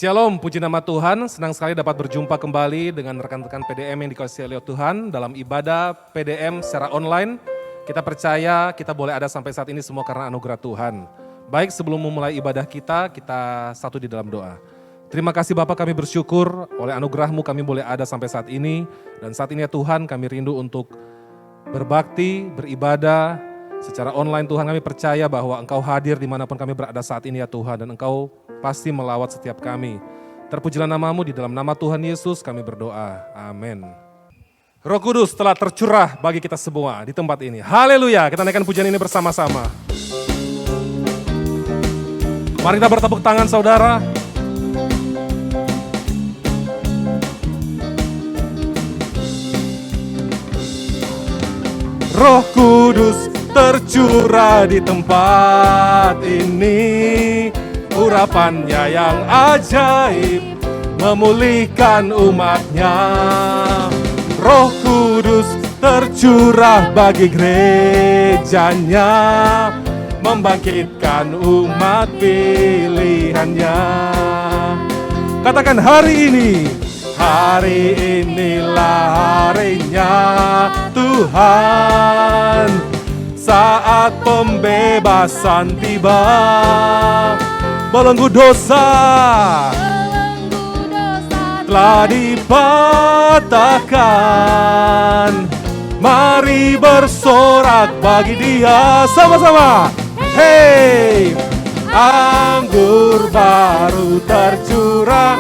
Shalom, puji nama Tuhan. Senang sekali dapat berjumpa kembali dengan rekan-rekan PDM yang dikasihi oleh Tuhan dalam ibadah PDM secara online. Kita percaya kita boleh ada sampai saat ini semua karena anugerah Tuhan. Baik, sebelum memulai ibadah kita satu di dalam doa. Terima kasih Bapak, kami bersyukur oleh anugerah-Mu kami boleh ada sampai saat ini. Dan saat ini ya Tuhan, kami rindu untuk berbakti, beribadah secara online. Tuhan, kami percaya bahwa Engkau hadir dimanapun kami berada saat ini ya Tuhan. Dan Engkau pasti melawat setiap kami. Terpujilah nama-Mu, di dalam nama Tuhan Yesus kami berdoa. Amin. Roh Kudus telah tercurah bagi kita semua di tempat ini. Haleluya, kita naikkan pujian ini bersama-sama. Mari kita bertepuk tangan saudara. Roh Kudus tercurah di tempat ini, urapannya yang ajaib memulihkan umatnya. Roh Kudus tercurah bagi gerejanya, membangkitkan umat pilihannya. Katakan hari ini. Hari inilah harinya Tuhan, saat pembebasan tiba. Belenggu dosa telah dipatahkan. Mari bersorak bagi Dia sama-sama. Hey, anggur baru tercurah,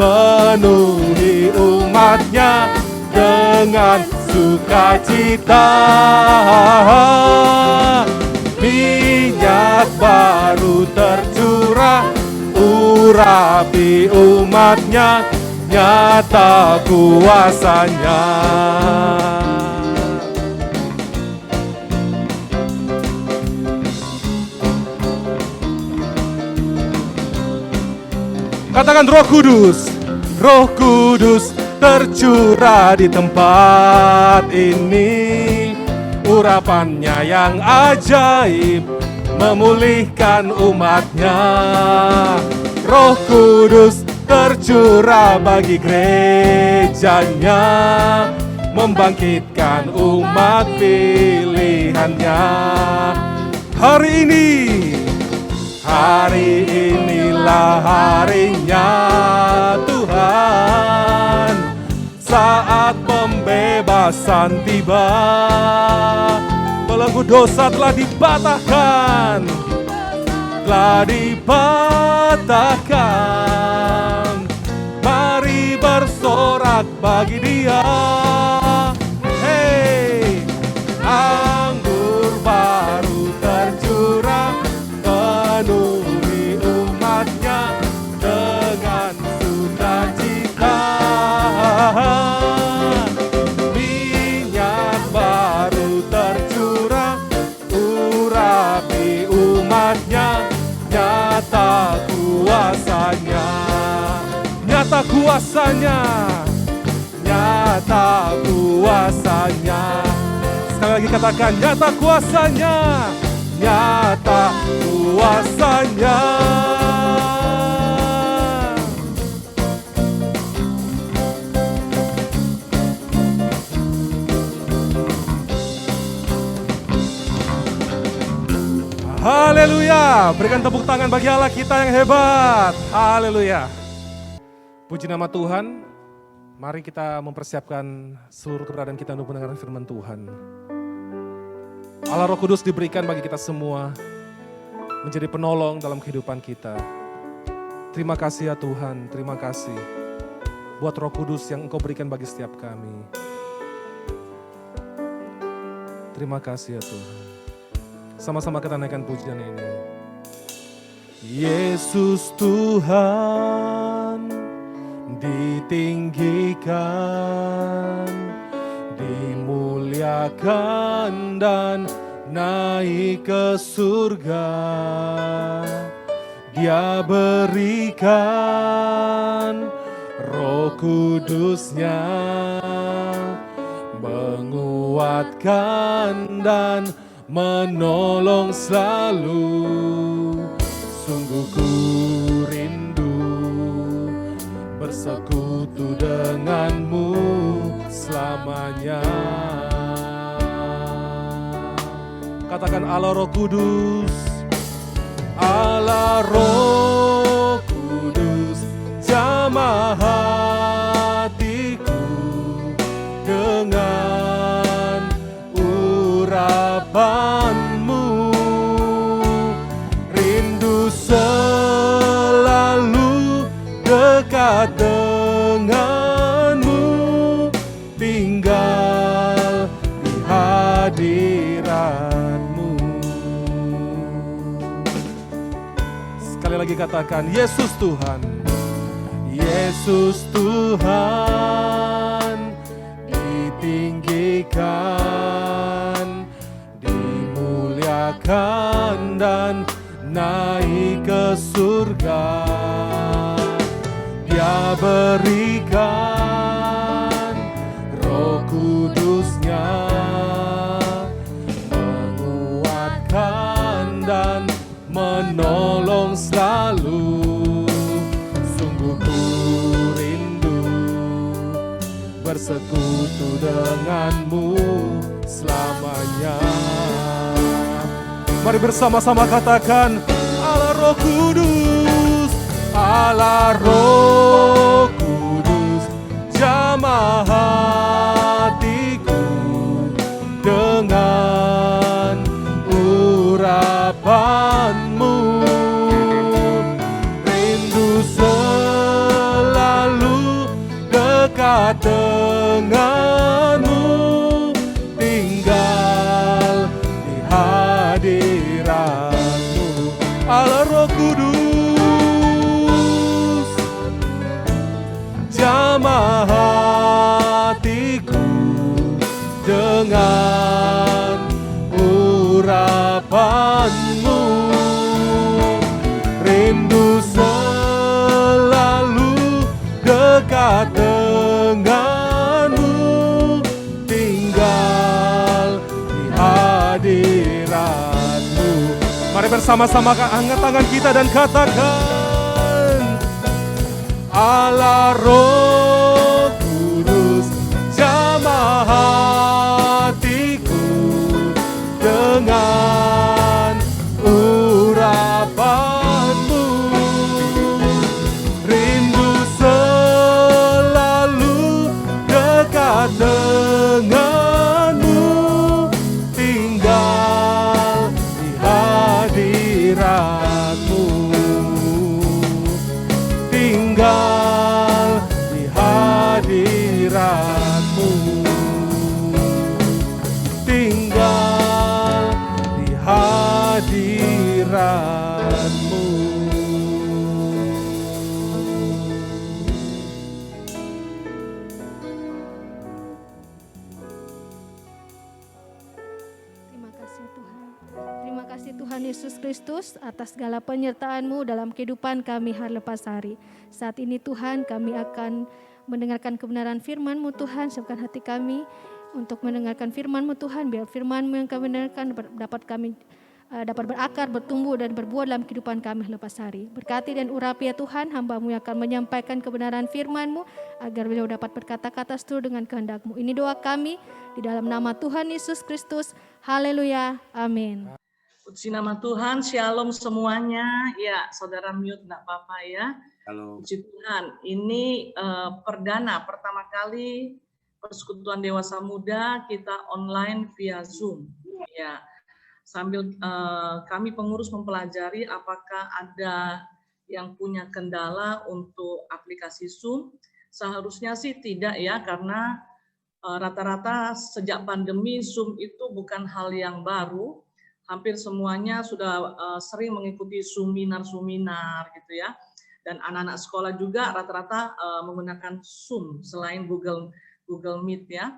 penuhi umatnya dengan sukacita. Minyak baru tercurah, urapi umatnya, nyata kuasanya. Katakan Roh Kudus. Roh Kudus tercurah di tempat ini, urapannya yang ajaib memulihkan umatnya. Roh Kudus tercurah bagi gerejanya, membangkitkan umat pilihannya. Hari ini, hari inilah harinya Tuhan, saat pembebasan tiba. Belenggu dosa telah dipatahkan, telah dipatahkan. Mari bersorak bagi Dia. Hey, anggur baru tercurah, penuhi umatnya dengan sukacita. Minyak baru tercurah, urapi umatnya, nyata kuasanya. Nyata kuasanya, nyata kuasanya. Sekali lagi katakan, nyata kuasanya, nyata kuasanya. Haleluya, berikan tepuk tangan bagi Allah kita yang hebat. Haleluya. Puji nama Tuhan. Mari kita mempersiapkan seluruh keberadaan kita untuk mendengar firman Tuhan. Allah Roh Kudus diberikan bagi kita semua, menjadi penolong dalam kehidupan kita. Terima kasih ya Tuhan, terima kasih buat Roh Kudus yang Engkau berikan bagi setiap kami. Terima kasih ya Tuhan. Sama-sama kita naikkan pujian ini. Yesus Tuhan ditinggikan, dimuliakan dan naik ke surga. Dia berikan Roh Kudus-Nya, menguatkan dan menolong selalu. Sungguh ku rindu bersekutu denganmu selamanya. Katakan Allah Roh Kudus, Allah Roh Kudus, jamah hatiku dengan urapanmu, rindu selalu dekat denganmu, tinggal di hadiratmu. Sekali lagi katakan, Yesus Tuhan, Yesus Tuhan, ditinggikan, dimuliakan dan naik ke surga. Dia berikan Roh Kudusnya, menguatkan dan menolong selalu. Sungguh ku rindu bersekutu denganmu selamanya. Mari bersama-sama katakan, Allah Roh Kudus, Allah Roh Kudus, jamah hatiku dengan urapanmu, rindu selalu dekat denganmu, tinggal di hadiratmu. Allah Roh Kudus, jamah hatiku dengan urapanmu, rindu selalu dekat denganmu, tinggal di hadiratmu. Mari bersama-sama angkat tangan kita dan katakan, Allah Roh Kudus, jamah hatiku dengan urapanmu, rindu selalu dekat denganmu, tinggal di hadiratmu, tinggal di hadiratmu, tinggal di hadiratmu. Terima kasih Tuhan. Terima kasih Tuhan Yesus Kristus atas segala penyertaan-Mu dalam kehidupan kami hari lepas hari. Saat ini Tuhan, kami akan mendengarkan kebenaran firman-Mu Tuhan, siapkan hati kami untuk mendengarkan firman-Mu Tuhan, biar firman-Mu yang kami dengarkan dapat berakar, bertumbuh dan berbuah dalam kehidupan kami lepas hari. Berkati dan urapi ya Tuhan, hamba-Mu yang akan menyampaikan kebenaran firman-Mu, agar beliau dapat berkata-kata seturut dengan kehendak-Mu. Ini doa kami di dalam nama Tuhan Yesus Kristus. Haleluya, amin. Puji nama Tuhan, shalom semuanya. Ya, saudara mute enggak apa-apa ya. Halo. Puji Tuhan, ini pertama kali persekutuan dewasa muda kita online via Zoom. Ya, sambil kami pengurus mempelajari apakah ada yang punya kendala untuk aplikasi Zoom. Seharusnya sih tidak ya, karena rata-rata sejak pandemi Zoom itu bukan hal yang baru. Hampir semuanya sudah sering mengikuti seminar gitu ya. Dan anak-anak sekolah juga rata-rata menggunakan Zoom selain Google Meet ya.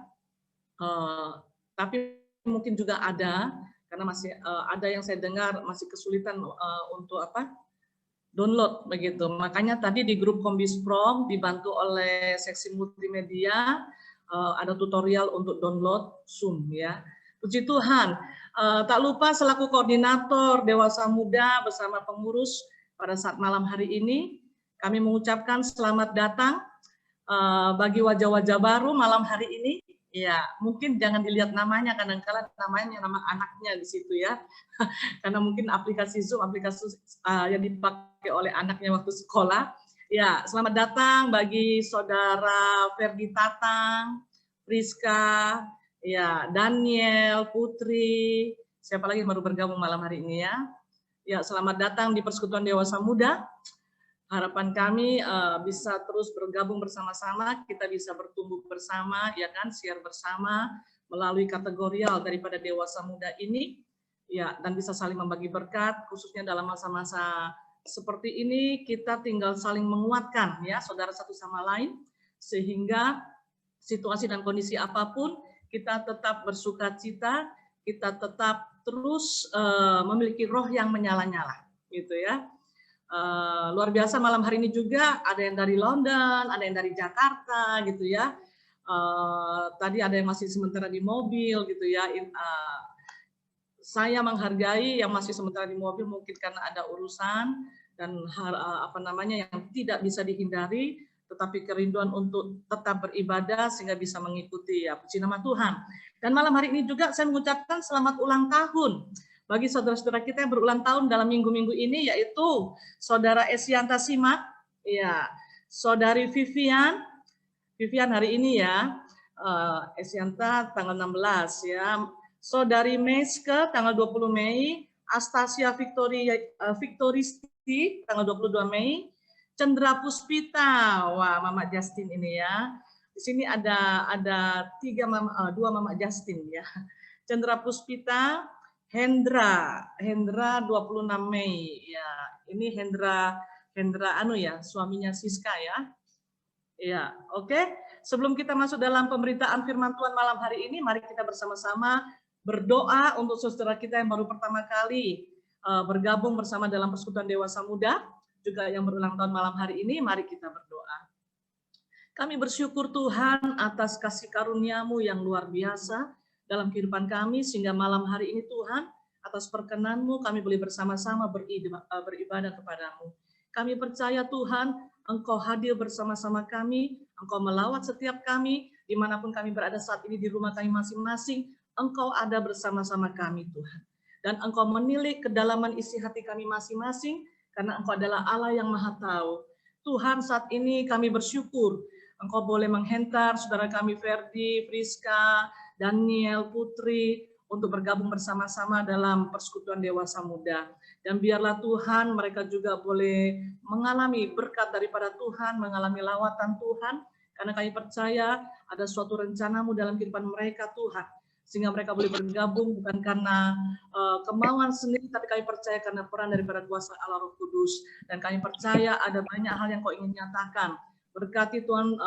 Tapi mungkin juga ada, karena masih ada yang saya dengar masih kesulitan untuk download begitu. Makanya tadi di grup Kombisprom dibantu oleh seksi multimedia ada tutorial untuk download Zoom ya. Puji Tuhan. Tak lupa selaku koordinator Dewasa Muda bersama pengurus pada saat malam hari ini, Kami mengucapkan selamat datang bagi wajah-wajah baru malam hari ini. Ya, mungkin jangan dilihat namanya, kadang-kadang namanya nama anaknya di situ ya. Karena mungkin aplikasi Zoom, aplikasi yang dipakai oleh anaknya waktu sekolah. Ya, selamat datang bagi saudara Ferdi Tatang, Priska, ya, Daniel, Putri, siapa lagi yang baru bergabung malam hari ini ya. Ya, selamat datang di Persekutuan Dewasa Muda. Harapan kami bisa terus bergabung bersama-sama, kita bisa bertumbuh bersama, ya kan, share bersama melalui kategorial daripada Dewasa Muda ini, ya, dan bisa saling membagi berkat, khususnya dalam masa-masa seperti ini kita tinggal saling menguatkan, ya, saudara satu sama lain, sehingga situasi dan kondisi apapun kita tetap bersukacita, kita tetap terus memiliki roh yang menyala-nyala, gitu ya. Luar biasa malam hari ini juga ada yang dari London, ada yang dari Jakarta gitu ya. Tadi ada yang masih sementara di mobil gitu ya. Saya menghargai yang masih sementara di mobil mungkin karena ada urusan dan apa namanya yang tidak bisa dihindari, tetapi kerinduan untuk tetap beribadah sehingga bisa mengikuti, ya, puji nama Tuhan. Dan malam hari ini juga saya mengucapkan selamat ulang tahun bagi saudara-saudara kita yang berulang tahun dalam minggu-minggu ini, yaitu Saudara Esianta Simak, ya, Saudari Vivian hari ini ya, Esianta tanggal 16 ya, Saudari Meske tanggal 20 Mei, Astasia Victoristi tanggal 22 Mei, Cendra Puspita, wah Mama Justin ini ya, di sini ada dua Mama Justin ya, Cendra Puspita, Hendra 26 Mei ya. Ini Hendra anu ya, suaminya Siska ya. Ya, oke. Sebelum kita masuk dalam pemberitaan firman Tuhan malam hari ini, mari kita bersama-sama berdoa untuk saudara kita yang baru pertama kali bergabung bersama dalam Persekutuan Dewasa Muda, juga yang berulang tahun malam hari ini, mari kita berdoa. Kami bersyukur Tuhan atas kasih karunia-Mu yang luar biasa dalam kehidupan kami, sehingga malam hari ini Tuhan, atas perkenan-Mu kami boleh bersama-sama beribadah kepadamu. Kami percaya Tuhan, Engkau hadir bersama-sama kami, Engkau melawat setiap kami, dimanapun kami berada saat ini di rumah kami masing-masing, Engkau ada bersama-sama kami Tuhan. Dan Engkau menilik kedalaman isi hati kami masing-masing, karena Engkau adalah Allah yang Maha Tahu. Tuhan, saat ini kami bersyukur, Engkau boleh menghentar saudara kami Ferdi, Priska, Daniel, Putri, untuk bergabung bersama-sama dalam Persekutuan Dewasa Muda. Dan biarlah Tuhan, mereka juga boleh mengalami berkat daripada Tuhan, mengalami lawatan Tuhan, karena kami percaya ada suatu rencana-Mu dalam kehidupan mereka Tuhan, sehingga mereka boleh bergabung bukan karena kemauan sendiri, tapi kami percaya karena peran daripada kuasa Allah Roh Kudus. Dan kami percaya ada banyak hal yang Kau ingin nyatakan. Berkati Tuhan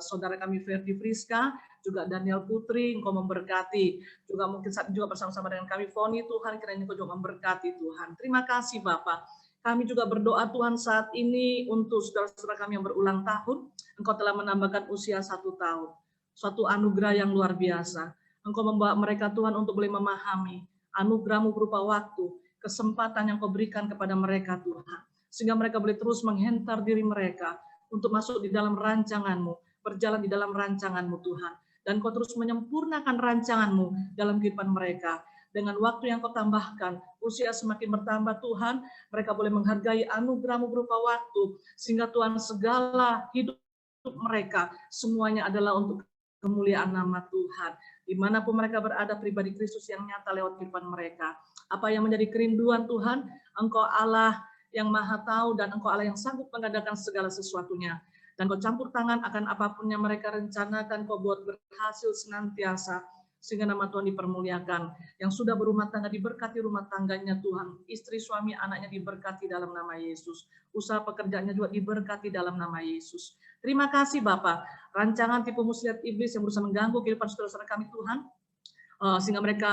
saudara kami Ferdi Friska, juga Daniel Putri, Engkau memberkati. Juga mungkin saat juga bersama-sama dengan kami Foni, Tuhan kiranya Engkau juga memberkati Tuhan. Terima kasih Bapak. Kami juga berdoa Tuhan saat ini untuk saudara-saudara kami yang berulang tahun. Engkau telah menambahkan usia 1 tahun. Suatu anugerah yang luar biasa. Engkau membawa mereka Tuhan untuk boleh memahami anugerah-Mu berupa waktu, kesempatan yang Kau berikan kepada mereka Tuhan. Sehingga mereka boleh terus menghentar diri mereka untuk masuk di dalam rancangan-Mu, berjalan di dalam rancangan-Mu Tuhan. Dan Kau terus menyempurnakan rancangan-Mu dalam kehidupan mereka. Dengan waktu yang Kau tambahkan, usia semakin bertambah Tuhan, mereka boleh menghargai anugerah-Mu berupa waktu, sehingga Tuhan segala hidup mereka, semuanya adalah untuk kemuliaan nama Tuhan. Dimanapun mereka berada, pribadi Kristus yang nyata lewat kehidupan mereka. Apa yang menjadi kerinduan Tuhan, Engkau Allah yang Maha Tahu, dan Engkau Allah yang sanggup mengadakan segala sesuatunya. Dan Kau campur tangan akan apapun yang mereka rencanakan, Kau buat berhasil senantiasa, sehingga nama Tuhan dipermuliakan. Yang sudah berumah tangga diberkati rumah tangganya Tuhan, istri, suami, anaknya diberkati dalam nama Yesus. Usaha pekerjaannya juga diberkati dalam nama Yesus. Terima kasih Bapak. Rancangan tipu muslihat iblis yang berusaha mengganggu kehidupan saudara-saudara kami Tuhan, sehingga mereka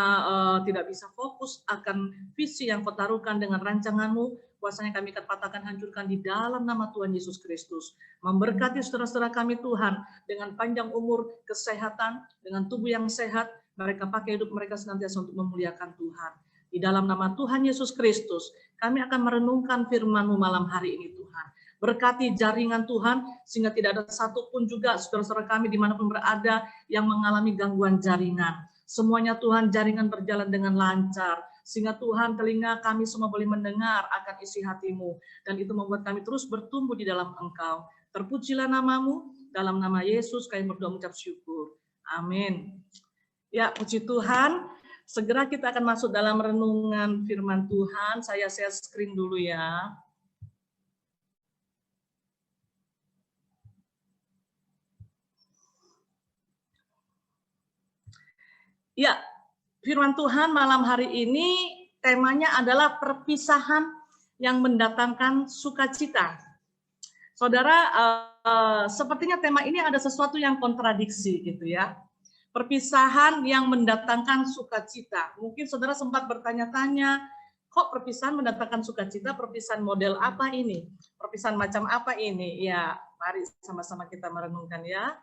tidak bisa fokus akan visi yang Kau taruhkan dengan rancangan-Mu. Kuasanya kami akan patahkan, hancurkan di dalam nama Tuhan Yesus Kristus. Memberkati saudara-saudara kami Tuhan dengan panjang umur, kesehatan, dengan tubuh yang sehat, mereka pakai hidup mereka senantiasa untuk memuliakan Tuhan. Di dalam nama Tuhan Yesus Kristus, kami akan merenungkan firman-Mu malam hari ini Tuhan. Berkati jaringan Tuhan, sehingga tidak ada satupun juga saudara-saudara kami dimanapun berada yang mengalami gangguan jaringan. Semuanya Tuhan, jaringan berjalan dengan lancar. Sehingga Tuhan, telinga kami semua boleh mendengar akan isi hati-Mu. Dan itu membuat kami terus bertumbuh di dalam Engkau. Terpujilah nama-Mu, dalam nama Yesus kami berdoa mengucap syukur. Amin. Ya, puji Tuhan. Segera kita akan masuk dalam renungan firman Tuhan. Saya share screen dulu ya. Ya, firman Tuhan malam hari ini temanya adalah perpisahan yang mendatangkan sukacita. Saudara, sepertinya tema ini ada sesuatu yang kontradiksi gitu ya. Perpisahan yang mendatangkan sukacita. Mungkin saudara sempat bertanya-tanya, kok perpisahan mendatangkan sukacita? Perpisahan model apa ini? Perpisahan macam apa ini? Ya, mari sama-sama kita merenungkan ya.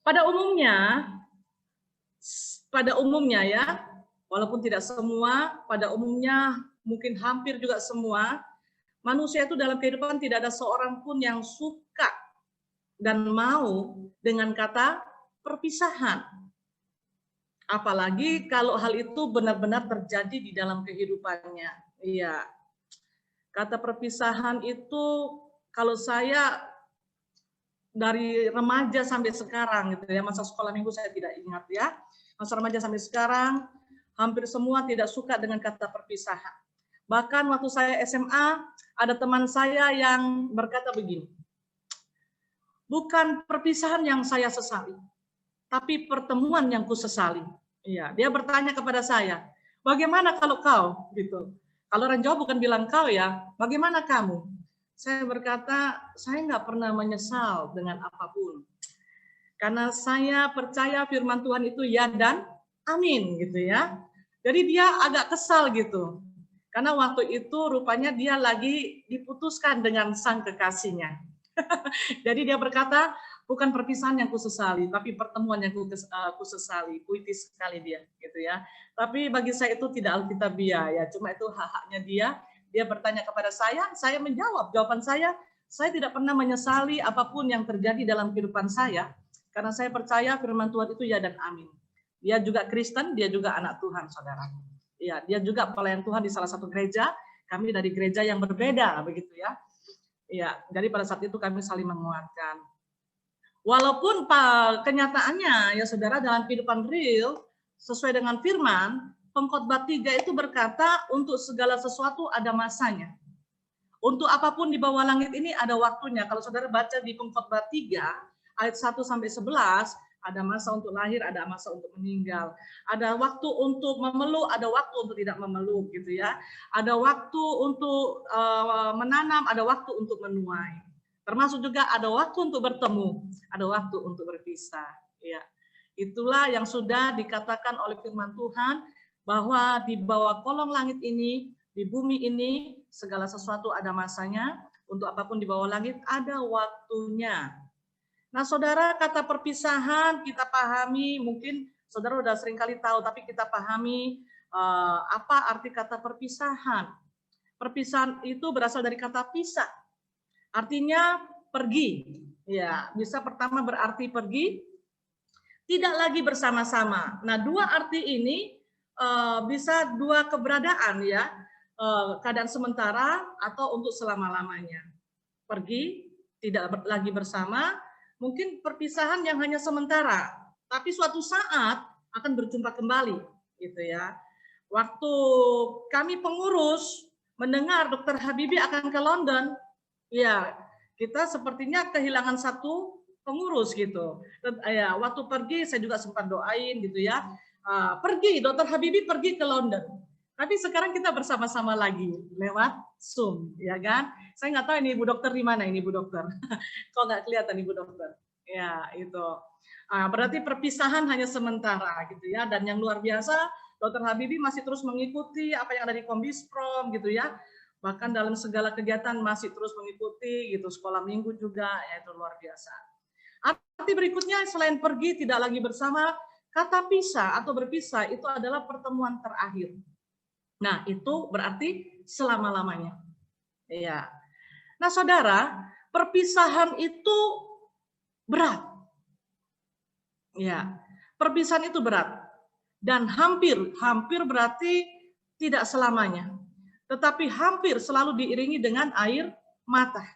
Pada umumnya ya, walaupun tidak semua, pada umumnya mungkin hampir juga semua, manusia itu dalam kehidupan tidak ada seorang pun yang suka dan mau dengan kata perpisahan. Apalagi kalau hal itu benar-benar terjadi di dalam kehidupannya. Iya. Kata perpisahan itu kalau saya dari remaja sampai sekarang gitu ya, masa sekolah minggu saya tidak ingat ya. Masa remaja sampai sekarang hampir semua tidak suka dengan kata perpisahan. Bahkan waktu saya SMA ada teman saya yang berkata begini, bukan perpisahan yang saya sesali, tapi pertemuan yang kusesali. Iya, dia bertanya kepada saya, bagaimana kalau kau gitu? Kalau orang Jawa bukan bilang kau ya, bagaimana kamu? Saya berkata, saya nggak pernah menyesal dengan apapun. Karena saya percaya firman Tuhan itu ya dan amin gitu ya. Jadi dia agak kesal gitu. Karena waktu itu rupanya dia lagi diputuskan dengan sang kekasihnya. Jadi dia berkata, bukan perpisahan yang kusesali, tapi pertemuan yang kusesali. Puitis sekali dia gitu ya. Tapi bagi saya itu tidak alkitabiah ya, cuma itu hak-haknya dia. Dia bertanya kepada saya menjawab. Jawaban saya tidak pernah menyesali apapun yang terjadi dalam kehidupan saya, karena saya percaya firman Tuhan itu ya dan amin. Dia juga Kristen, dia juga anak Tuhan, saudara. Ya, dia juga pelayan Tuhan di salah satu gereja. Kami dari gereja yang berbeda, begitu ya. Ya, jadi pada saat itu kami saling menguatkan. Walaupun kenyataannya ya saudara dalam kehidupan real sesuai dengan firman, Pengkhotbah 3 itu berkata untuk segala sesuatu ada masanya. Untuk apapun di bawah langit ini ada waktunya. Kalau saudara baca di Pengkhotbah 3 ayat 1 sampai 11, ada masa untuk lahir, ada masa untuk meninggal. Ada waktu untuk memeluk, ada waktu untuk tidak memeluk gitu ya. Ada waktu untuk menanam, ada waktu untuk menuai. Termasuk juga ada waktu untuk bertemu, ada waktu untuk berpisah. Ya. Itulah yang sudah dikatakan oleh firman Tuhan, bahwa di bawah kolong langit ini, di bumi ini, segala sesuatu ada masanya, untuk apapun di bawah langit ada waktunya. Nah saudara, kata perpisahan kita pahami, mungkin saudara sudah sering kali tahu, tapi kita pahami apa arti kata perpisahan. Perpisahan itu berasal dari kata pisah, artinya pergi. Ya, bisa pertama berarti pergi, tidak lagi bersama-sama. Nah dua arti ini bisa dua keberadaan ya, keadaan sementara atau untuk selama-lamanya. Pergi, tidak lagi bersama, mungkin perpisahan yang hanya sementara, tapi suatu saat akan berjumpa kembali, gitu ya. Waktu kami pengurus mendengar Dr. Habibie akan ke London, ya kita sepertinya kehilangan satu pengurus gitu. Ya, waktu pergi saya juga sempat doain gitu ya. Pergi, Dr. Habibie pergi ke London. Tapi sekarang kita bersama-sama lagi lewat Zoom, ya kan? Saya nggak tahu ini Ibu Dokter di mana ini Ibu Dokter. Kok nggak kelihatan Ibu Dokter? Ya itu. Berarti perpisahan hanya sementara gitu ya. Dan yang luar biasa, Dr. Habibie masih terus mengikuti apa yang ada di Kombisprom gitu ya. Bahkan dalam segala kegiatan masih terus mengikuti gitu. Sekolah minggu juga, ya itu luar biasa. Arti berikutnya selain pergi tidak lagi bersama, kata pisah atau berpisah itu adalah pertemuan terakhir. Nah, itu berarti selama-lamanya. Ya. Nah, saudara, perpisahan itu berat. Ya, perpisahan itu berat. Dan hampir berarti tidak selamanya. Tetapi hampir selalu diiringi dengan air mata.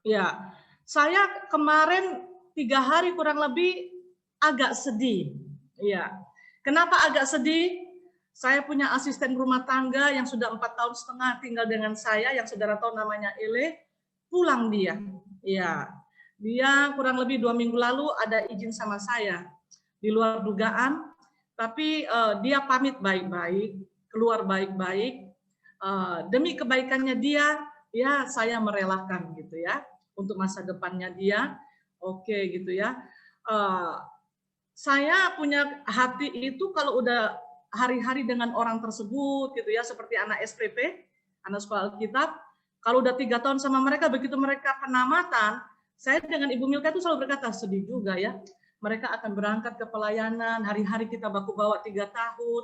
Ya, saya kemarin 3 hari kurang lebih agak sedih. Ya, kenapa agak sedih? Saya punya asisten rumah tangga yang sudah 4,5 tahun tinggal dengan saya, yang saudara tahu namanya Ele, pulang dia. Ya, dia kurang lebih 2 minggu lalu ada izin sama saya di luar dugaan, tapi dia pamit baik-baik, keluar baik-baik, demi kebaikannya dia, ya saya merelakan gitu ya, untuk masa depannya dia, oke gitu ya. Saya punya hati itu kalau udah hari-hari dengan orang tersebut gitu ya, seperti anak SPP, anak sekolah Alkitab, kalau udah 3 tahun sama mereka, begitu mereka penamatan, saya dengan Ibu Milka itu selalu berkata, sedih juga ya, mereka akan berangkat ke pelayanan, hari-hari kita baku bawa 3 tahun,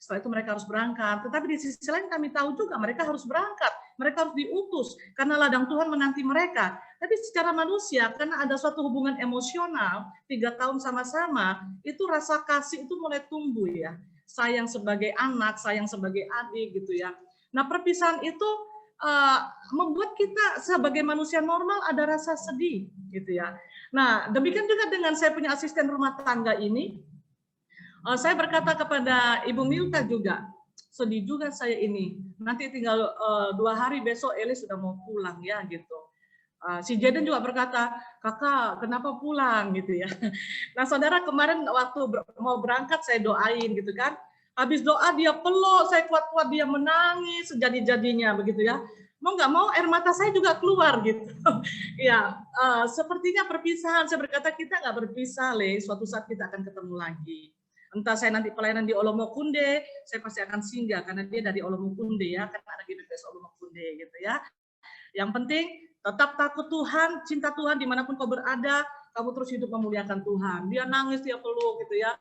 setelah itu mereka harus berangkat. Tetapi di sisi lain kami tahu juga mereka harus berangkat, mereka harus diutus, karena ladang Tuhan menanti mereka. Tapi secara manusia, karena ada suatu hubungan emosional, 3 tahun sama-sama, itu rasa kasih itu mulai tumbuh ya. Sayang sebagai anak, sayang sebagai adik gitu ya. Nah, perpisahan itu membuat kita sebagai manusia normal ada rasa sedih gitu ya. Nah, demikian juga dengan saya punya asisten rumah tangga ini, saya berkata kepada Ibu Milka juga, sedih juga saya ini. Nanti tinggal 2 hari besok Eli sudah mau pulang ya gitu. Si Jaden juga berkata, kakak kenapa pulang gitu ya. Nah saudara, kemarin waktu mau berangkat saya doain gitu kan. Habis doa dia peluk, saya kuat-kuat dia menangis sejadi-jadinya begitu ya. Mau nggak mau air mata saya juga keluar gitu. Ya, sepertinya perpisahan. Saya berkata kita nggak berpisah, Le. Suatu saat kita akan ketemu lagi. Entah saya nanti pelayanan di Olomokunde, saya pasti akan singgah karena dia dari Olomokunde ya, karena ada GBPS Olomokunde gitu ya. Yang penting tetap takut Tuhan, cinta Tuhan dimanapun kau berada, kamu terus hidup memuliakan Tuhan. Dia nangis, dia peluk gitu ya.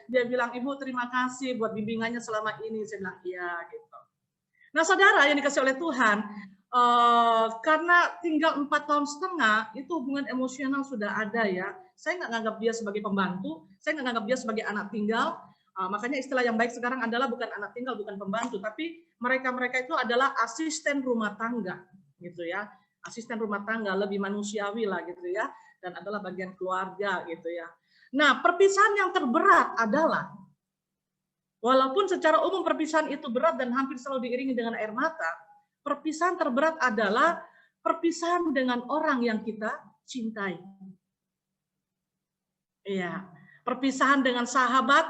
Dia bilang, Ibu terima kasih buat bimbingannya selama ini. Saya bilang, iya gitu. Nah saudara yang dikasih oleh Tuhan, karena tinggal 4,5 tahun, itu hubungan emosional sudah ada ya. Saya nggak nganggap dia sebagai pembantu, saya nggak nganggap dia sebagai anak tinggal. Makanya istilah yang baik sekarang adalah bukan anak tinggal, bukan pembantu, tapi mereka itu adalah asisten rumah tangga, gitu ya. Asisten rumah tangga lebih manusiawi lah, gitu ya. Dan adalah bagian keluarga, gitu ya. Nah, perpisahan yang terberat adalah, walaupun secara umum perpisahan itu berat dan hampir selalu diiringi dengan air mata, perpisahan terberat adalah perpisahan dengan orang yang kita cintai. Iya, perpisahan dengan sahabat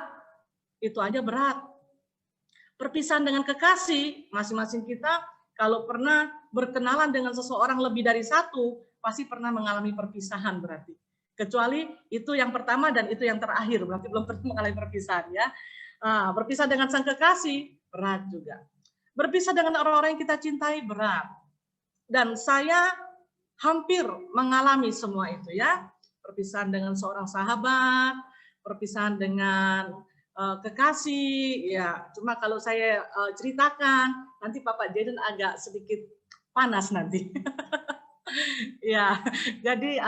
itu aja berat. Perpisahan dengan kekasih, masing-masing kita kalau pernah berkenalan dengan seseorang lebih dari satu, pasti pernah mengalami perpisahan berarti. Kecuali itu yang pertama dan itu yang terakhir, berarti belum pernah mengalami perpisahan ya. Berpisah dengan sang kekasih, berat juga. Berpisah dengan orang-orang yang kita cintai, berat. Dan saya hampir mengalami semua itu ya. Perpisahan dengan seorang sahabat, perpisahan dengan kekasih, ya. Cuma kalau saya ceritakan, nanti Bapak Jaden agak sedikit panas nanti. Ya, jadi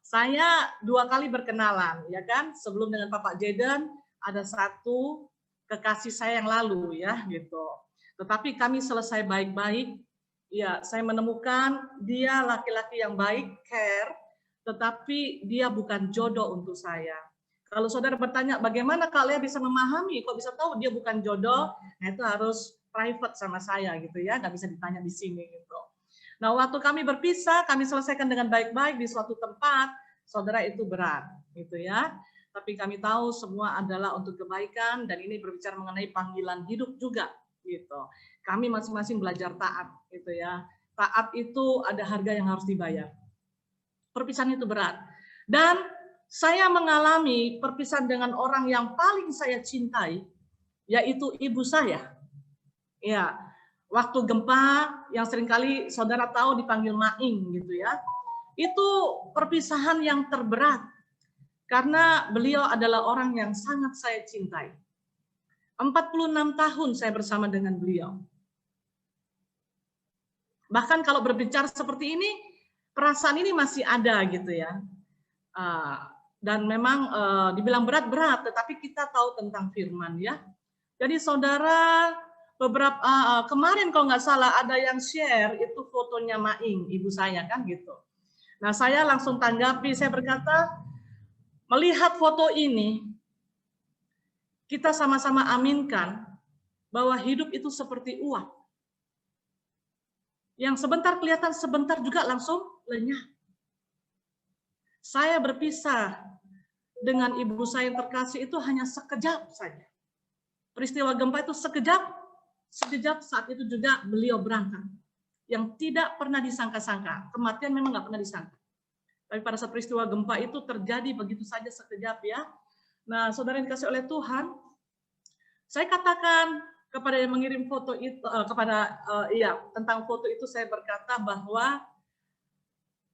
saya 2 kali berkenalan, ya kan. Sebelum dengan Bapak Jaden, ada satu kekasih saya yang lalu, ya, gitu. Tetapi kami selesai baik-baik. Ya, saya menemukan dia laki-laki yang baik, care, tetapi dia bukan jodoh untuk saya. Kalau saudara bertanya, bagaimana kalian bisa memahami, kok bisa tahu dia bukan jodoh? Nah, itu harus private sama saya, gitu ya, nggak bisa ditanya di sini, gitu. Nah, waktu kami berpisah, kami selesaikan dengan baik-baik di suatu tempat, saudara itu berat, gitu ya. Tapi kami tahu semua adalah untuk kebaikan dan ini berbicara mengenai panggilan hidup juga, gitu. Kami masing-masing belajar taat, gitu ya. Taat itu ada harga yang harus dibayar. Perpisahan itu berat. Dan saya mengalami perpisahan dengan orang yang paling saya cintai, yaitu ibu saya. Ya, waktu gempa yang seringkali saudara tahu dipanggil Maing gitu ya. Itu perpisahan yang terberat karena beliau adalah orang yang sangat saya cintai. 46 tahun saya bersama dengan beliau. Bahkan kalau berbicara seperti ini, perasaan ini masih ada gitu ya. Dan memang dibilang berat-berat, tetapi kita tahu tentang firman ya. Jadi saudara, beberapa kemarin kalau nggak salah ada yang share itu fotonya Maing, ibu saya kan gitu. Nah saya langsung tanggapi, saya berkata, melihat foto ini, kita sama-sama aminkan bahwa hidup itu seperti uap. Yang sebentar kelihatan, sebentar juga langsung lenyap. Saya berpisah dengan ibu saya yang terkasih itu hanya sekejap saja. Peristiwa gempa itu sekejap saat itu juga beliau berangkat. Yang tidak pernah disangka-sangka. Kematian memang nggak pernah disangka. Tapi pada saat peristiwa gempa itu terjadi begitu saja sekejap ya. Nah, saudara yang dikasih oleh Tuhan, saya katakan kepada yang mengirim foto itu, tentang foto itu saya berkata bahwa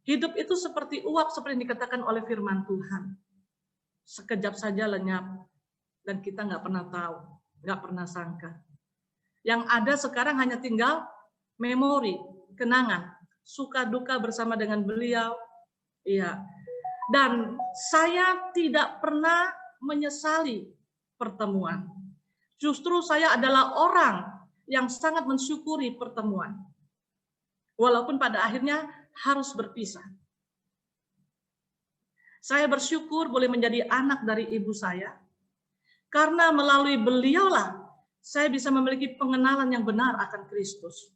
hidup itu seperti uap seperti yang dikatakan oleh firman Tuhan. Sekejap saja lenyap dan kita nggak pernah tahu, nggak pernah sangka. Yang ada sekarang hanya tinggal memori, kenangan, suka duka bersama dengan beliau. Iya. Dan saya tidak pernah menyesali pertemuan. Justru saya adalah orang yang sangat mensyukuri pertemuan. Walaupun pada akhirnya harus berpisah. Saya bersyukur boleh menjadi anak dari ibu saya. Karena melalui beliaulah saya bisa memiliki pengenalan yang benar akan Kristus.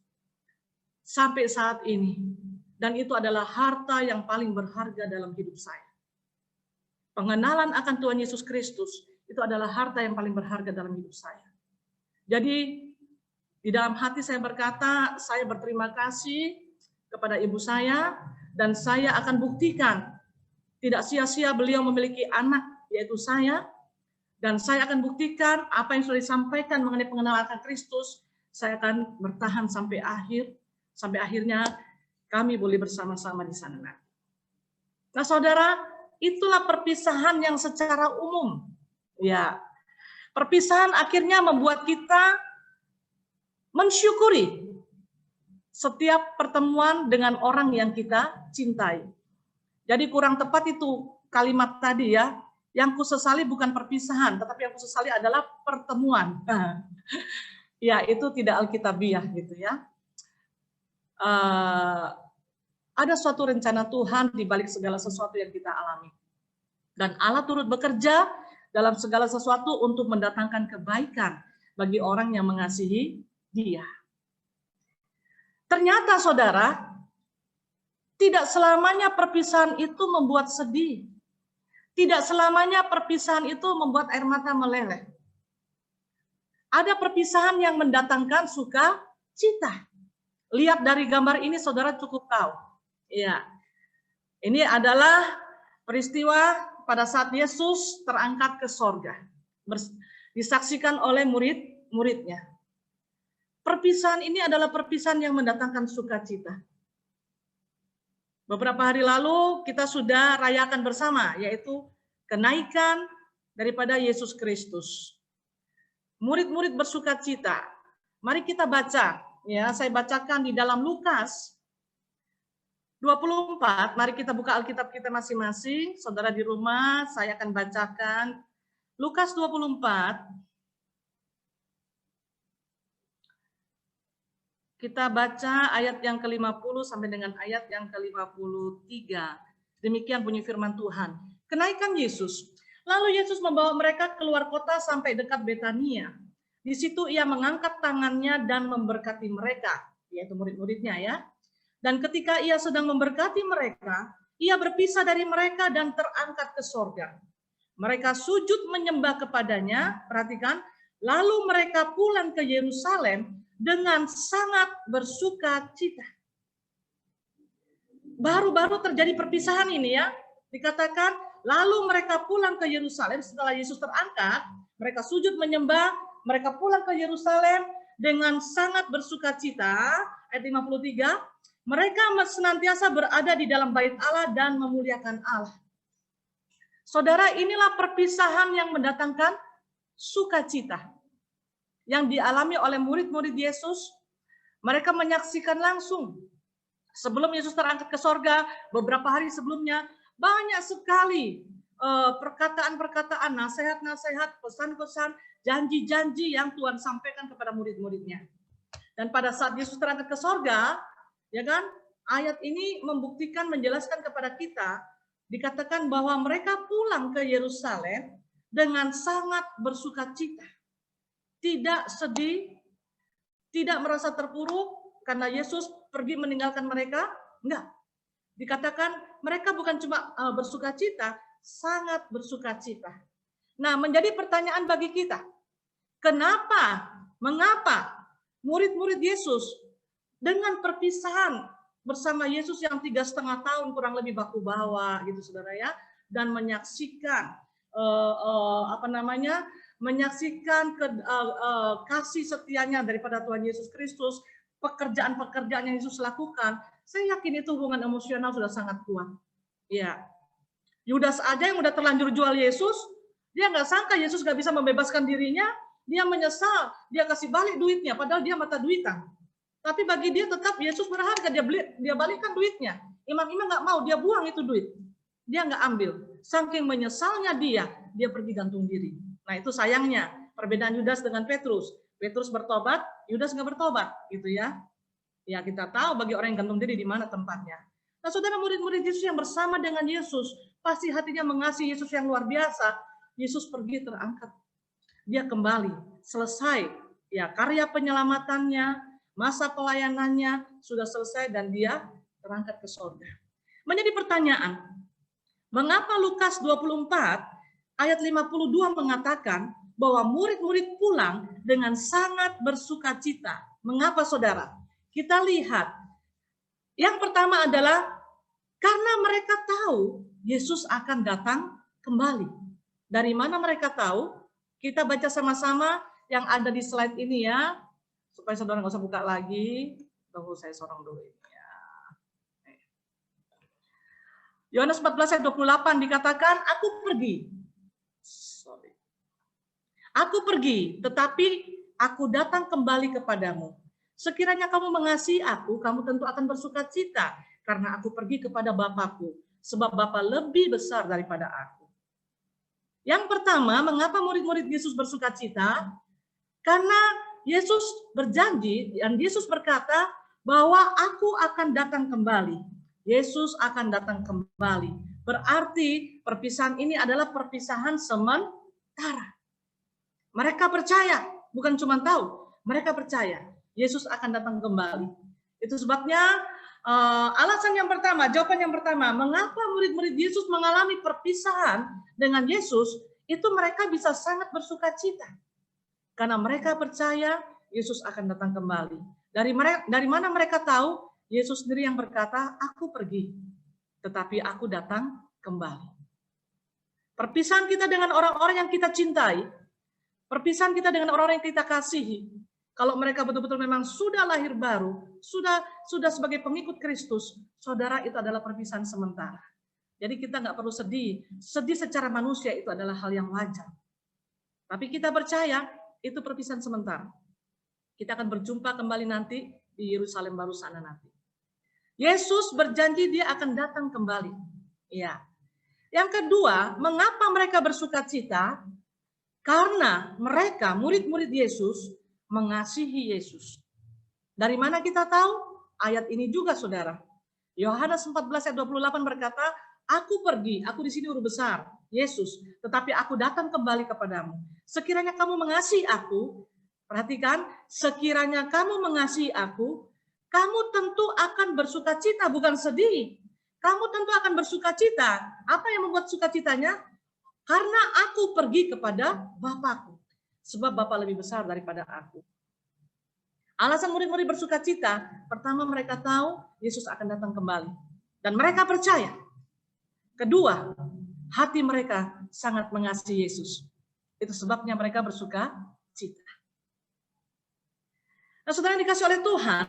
Sampai saat ini. Dan itu adalah harta yang paling berharga dalam hidup saya. Pengenalan akan Tuhan Yesus Kristus itu adalah harta yang paling berharga dalam hidup saya. Jadi di dalam hati saya berkata, saya berterima kasih kepada ibu saya dan saya akan buktikan tidak sia-sia beliau memiliki anak yaitu saya, dan saya akan buktikan apa yang sudah disampaikan mengenai pengenalan akan Kristus, saya akan bertahan sampai akhir, sampai akhirnya kami boleh bersama-sama di sana nanti. Nah, saudara, itulah perpisahan yang secara umum. Ya, perpisahan akhirnya membuat kita mensyukuri setiap pertemuan dengan orang yang kita cintai. Jadi kurang tepat itu kalimat tadi ya, yang kusesali bukan perpisahan, tetapi yang kusesali adalah pertemuan. Ya, itu tidak alkitabiah gitu ya. Ada suatu rencana Tuhan di balik segala sesuatu yang kita alami. Dan Allah turut bekerja dalam segala sesuatu untuk mendatangkan kebaikan bagi orang yang mengasihi Dia. Ternyata saudara, tidak selamanya perpisahan itu membuat sedih. Tidak selamanya perpisahan itu membuat air mata meleleh. Ada perpisahan yang mendatangkan sukacita. Lihat dari gambar ini saudara cukup tahu. Ya. Ini adalah peristiwa pada saat Yesus terangkat ke sorga. Disaksikan oleh murid-muridnya. Perpisahan ini adalah perpisahan yang mendatangkan sukacita. Beberapa hari lalu kita sudah rayakan bersama, yaitu kenaikan daripada Yesus Kristus. Murid-murid bersukacita. Mari kita baca. Ya, saya bacakan di dalam Lukas 24. Mari kita buka Alkitab kita masing-masing. Saudara di rumah, saya akan bacakan Lukas 24. Kita baca ayat yang ke-50 sampai dengan ayat yang ke-53. Demikian bunyi firman Tuhan. Kenaikan Yesus. Lalu Yesus membawa mereka keluar kota sampai dekat Betania. Di situ ia mengangkat tangannya dan memberkati mereka, yaitu murid-muridnya ya. Dan ketika ia sedang memberkati mereka, ia berpisah dari mereka dan terangkat ke sorga. Mereka sujud menyembah kepadanya, perhatikan, lalu mereka pulang ke Yerusalem dengan sangat bersuka cita. Baru-baru terjadi perpisahan ini ya, dikatakan lalu mereka pulang ke Yerusalem setelah Yesus terangkat, mereka sujud menyembah, mereka pulang ke Yerusalem dengan sangat bersuka cita. Ayat 53, mereka senantiasa berada di dalam bait Allah dan memuliakan Allah. Saudara, inilah perpisahan yang mendatangkan sukacita yang dialami oleh murid-murid Yesus. Mereka menyaksikan langsung Sebelum Yesus terangkat ke sorga, beberapa hari sebelumnya, banyak sekali perkataan-perkataan, nasihat-nasihat, pesan-pesan, janji-janji yang Tuhan sampaikan kepada murid-muridnya. Dan pada saat Yesus terangkat ke sorga, ya kan, ayat ini membuktikan, menjelaskan kepada kita, dikatakan bahwa mereka pulang ke Yerusalem dengan sangat bersukacita. Tidak sedih, tidak merasa terpuruk karena Yesus pergi meninggalkan mereka, enggak. Dikatakan mereka bukan cuma bersukacita, sangat bersukacita. Nah, menjadi pertanyaan bagi kita, mengapa murid-murid Yesus dengan perpisahan bersama Yesus yang 3,5 tahun kurang lebih baku bawa gitu saudara ya, dan menyaksikan kasih setianya daripada Tuhan Yesus Kristus, pekerjaan-pekerjaan yang Yesus lakukan, saya yakin itu hubungan emosional sudah sangat kuat. Ya, Yudas aja yang udah terlanjur jual Yesus, dia nggak sangka Yesus nggak bisa membebaskan dirinya, dia menyesal, dia kasih balik duitnya, padahal dia mata duitan. Tapi bagi dia tetap Yesus berharga, dia balikkan duitnya. Imam-imam nggak mau, dia buang itu duit, dia nggak ambil. Saking menyesalnya dia pergi gantung diri. Nah itu sayangnya perbedaan Yudas dengan Petrus. Petrus bertobat, Yudas nggak bertobat, gitu ya. Ya kita tahu bagi orang yang gantung diri di mana tempatnya. Nah saudara, murid-murid Yesus yang bersama dengan Yesus pasti hatinya mengasihi Yesus yang luar biasa. Yesus pergi terangkat, dia kembali, selesai ya karya penyelamatannya, masa pelayanannya sudah selesai dan dia terangkat ke surga. Menjadi pertanyaan, mengapa Lukas 24 ayat 52 mengatakan bahwa murid-murid pulang dengan sangat bersukacita? Mengapa saudara? Kita lihat, yang pertama adalah karena mereka tahu Yesus akan datang kembali. Dari mana mereka tahu? Kita baca sama-sama yang ada di slide ini ya, supaya saudara nggak usah buka lagi. Tunggu saya sorong dulu ini ya. Yohanes 14 ayat 28 dikatakan, Aku pergi, tetapi aku datang kembali kepadamu. Sekiranya kamu mengasihi aku, kamu tentu akan bersukacita karena aku pergi kepada Bapakku, sebab Bapa lebih besar daripada aku. Yang pertama, mengapa murid-murid Yesus bersukacita? Karena Yesus berjanji dan Yesus berkata bahwa aku akan datang kembali. Yesus akan datang kembali. Berarti perpisahan ini adalah perpisahan sementara. Mereka percaya, bukan cuma tahu, mereka percaya Yesus akan datang kembali. Itu sebabnya jawaban yang pertama, mengapa murid-murid Yesus mengalami perpisahan dengan Yesus, itu mereka bisa sangat bersukacita. Karena mereka percaya Yesus akan datang kembali. Dari mana mereka tahu? Yesus sendiri yang berkata, aku pergi, tetapi aku datang kembali. Perpisahan kita dengan orang-orang yang kita cintai, perpisahan kita dengan orang-orang yang kita kasihi, kalau mereka betul-betul memang sudah lahir baru, sudah sebagai pengikut Kristus, saudara, itu adalah perpisahan sementara. Jadi kita nggak perlu sedih. Sedih secara manusia itu adalah hal yang wajar. Tapi kita percaya itu perpisahan sementara. Kita akan berjumpa kembali nanti di Yerusalem baru sana nanti. Yesus berjanji dia akan datang kembali. Ya. Yang kedua, mengapa mereka bersukacita? Karena mereka, murid-murid Yesus, mengasihi Yesus. Dari mana kita tahu? Ayat ini juga saudara. Yohanes 14 ayat 28 berkata, aku pergi, aku di sini huruf besar, Yesus, tetapi aku datang kembali kepadamu. Sekiranya kamu mengasihi aku, perhatikan, sekiranya kamu mengasihi aku, kamu tentu akan bersukacita, bukan sedih. Kamu tentu akan bersukacita. Apa yang membuat sukacitanya? Karena aku pergi kepada Bapakku. Sebab Bapa lebih besar daripada aku. Alasan murid-murid bersukacita, pertama mereka tahu Yesus akan datang kembali. Dan mereka percaya. Kedua, hati mereka sangat mengasihi Yesus. Itu sebabnya mereka bersukacita. Nah, saudara yang dikasih oleh Tuhan,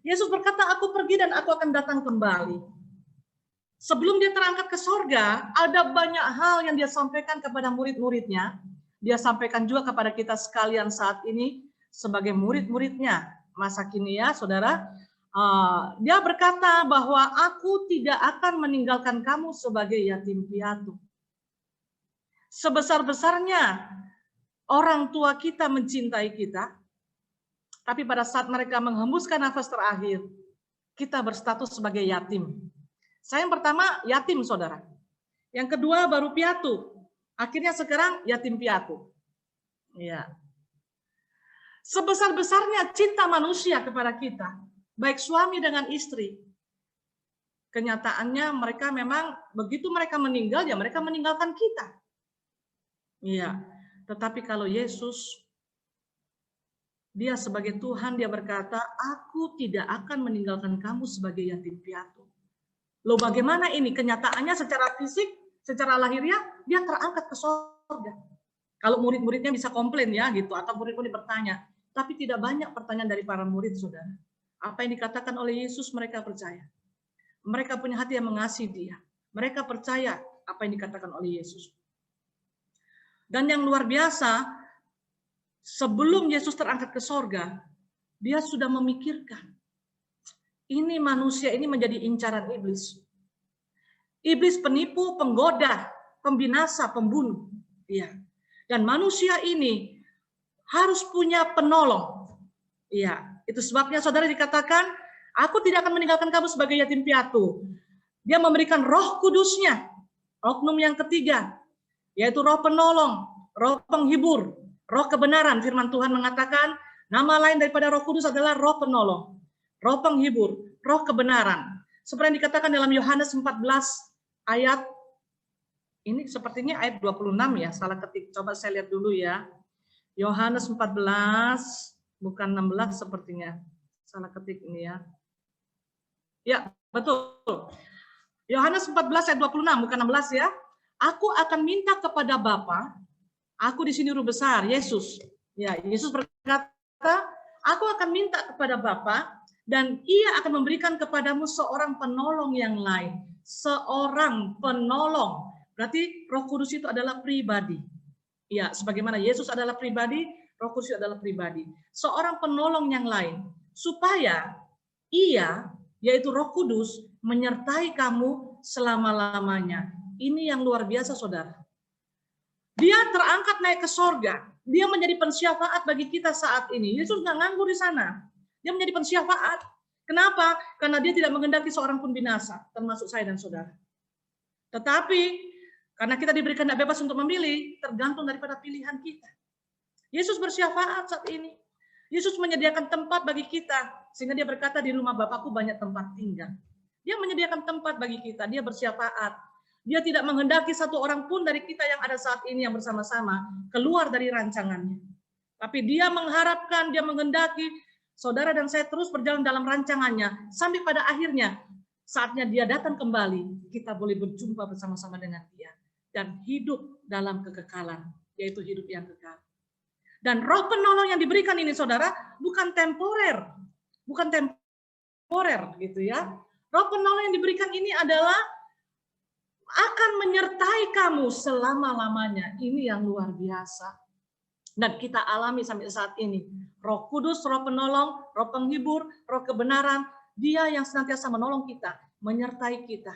Yesus berkata, aku pergi dan aku akan datang kembali. Sebelum dia terangkat ke sorga, ada banyak hal yang dia sampaikan kepada murid-muridnya. Dia sampaikan juga kepada kita sekalian saat ini sebagai murid-muridnya. Masa kini ya, saudara, Dia berkata bahwa aku tidak akan meninggalkan kamu sebagai yatim piatu. Sebesar-besarnya orang tua kita mencintai kita, tapi pada saat mereka menghembuskan nafas terakhir, kita berstatus sebagai yatim. Saya yang pertama yatim, saudara. Yang kedua baru piatu. Akhirnya sekarang yatim piatu. Ya. Sebesar-besarnya cinta manusia kepada kita, baik suami dengan istri, kenyataannya mereka memang begitu mereka meninggal, ya mereka meninggalkan kita. Iya, tetapi kalau Yesus, dia sebagai Tuhan, dia berkata, aku tidak akan meninggalkan kamu sebagai yatim piatu. Loh bagaimana ini? Kenyataannya secara fisik, secara lahiriah, dia terangkat ke surga. Kalau murid-muridnya bisa komplain ya gitu, atau murid-murid bertanya. Tapi tidak banyak pertanyaan dari para murid, saudara. Apa yang dikatakan oleh Yesus mereka percaya. Mereka punya hati yang mengasihi dia. Mereka percaya apa yang dikatakan oleh Yesus. Dan yang luar biasa, sebelum Yesus terangkat ke sorga, dia sudah memikirkan. Ini manusia ini menjadi incaran iblis. Iblis penipu, penggoda, pembinasa, pembunuh. Ya. Dan manusia ini harus punya penolong. Ya. Itu sebabnya saudara dikatakan, aku tidak akan meninggalkan kamu sebagai yatim piatu. Dia memberikan Roh Kudusnya, oknum yang ketiga, yaitu Roh Penolong, Roh Penghibur, Roh Kebenaran. Firman Tuhan mengatakan, nama lain daripada Roh Kudus adalah Roh Penolong, Roh Penghibur, Roh Kebenaran. Seperti yang dikatakan dalam Yohanes 14 ayat, ini sepertinya ayat 26 ya, salah ketik. Coba saya lihat dulu ya. Yohanes 14, bukan 16 sepertinya. Salah ketik ini ya. Ya, betul. Yohanes 14 ayat 26, bukan 16 ya. Aku akan minta kepada Bapa, aku di sini Guru besar, Yesus. Ya, Yesus berkata, aku akan minta kepada Bapa dan Ia akan memberikan kepadamu seorang penolong yang lain. Seorang penolong. Berarti Roh Kudus itu adalah pribadi. Ya, sebagaimana Yesus adalah pribadi, Roh Kudus adalah pribadi. Seorang penolong yang lain supaya Ia, yaitu Roh Kudus, menyertai kamu selama-lamanya. Ini yang luar biasa, saudara. Dia terangkat naik ke sorga. Dia menjadi pensyafaat bagi kita saat ini. Yesus nggak nganggur di sana. Dia menjadi pensyafaat. Kenapa? Karena dia tidak menghendaki seorang pun binasa, termasuk saya dan saudara. Tetapi, karena kita diberikan hak bebas untuk memilih, tergantung daripada pilihan kita. Yesus bersyafaat saat ini. Yesus menyediakan tempat bagi kita. Sehingga dia berkata, di rumah Bapakku banyak tempat tinggal. Dia menyediakan tempat bagi kita. Dia bersyafaat. Dia tidak menghendaki satu orang pun dari kita yang ada saat ini yang bersama-sama keluar dari rancangannya. Tapi dia mengharapkan, dia menghendaki saudara dan saya terus berjalan dalam rancangannya. Sampai pada akhirnya, saatnya dia datang kembali, kita boleh berjumpa bersama-sama dengan dia. Dan hidup dalam kekekalan, yaitu hidup yang kekal. Dan Roh Penolong yang diberikan ini, saudara, bukan temporer. Bukan temporer, gitu ya. Roh Penolong yang diberikan ini adalah akan menyertai kamu selama-lamanya. Ini yang luar biasa. Dan kita alami sampai saat ini. Roh Kudus, Roh Penolong, Roh Penghibur, Roh Kebenaran, dia yang senantiasa menolong kita, menyertai kita.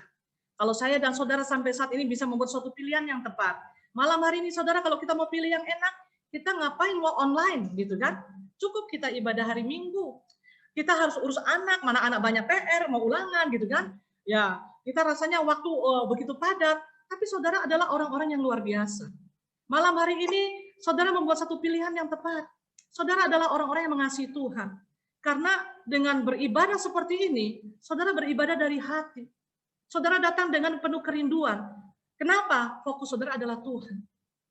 Kalau saya dan saudara sampai saat ini bisa membuat suatu pilihan yang tepat. Malam hari ini, saudara, kalau kita mau pilih yang enak, kita ngapain mau online, gitu kan? Cukup kita ibadah hari Minggu. Kita harus urus anak, mana anak banyak PR, mau ulangan, gitu kan? Ya, kita rasanya waktu begitu padat, tapi saudara adalah orang-orang yang luar biasa. Malam hari ini, saudara membuat satu pilihan yang tepat. Saudara adalah orang-orang yang mengasihi Tuhan. Karena dengan beribadah seperti ini, saudara beribadah dari hati. Saudara datang dengan penuh kerinduan. Kenapa? Fokus saudara adalah Tuhan.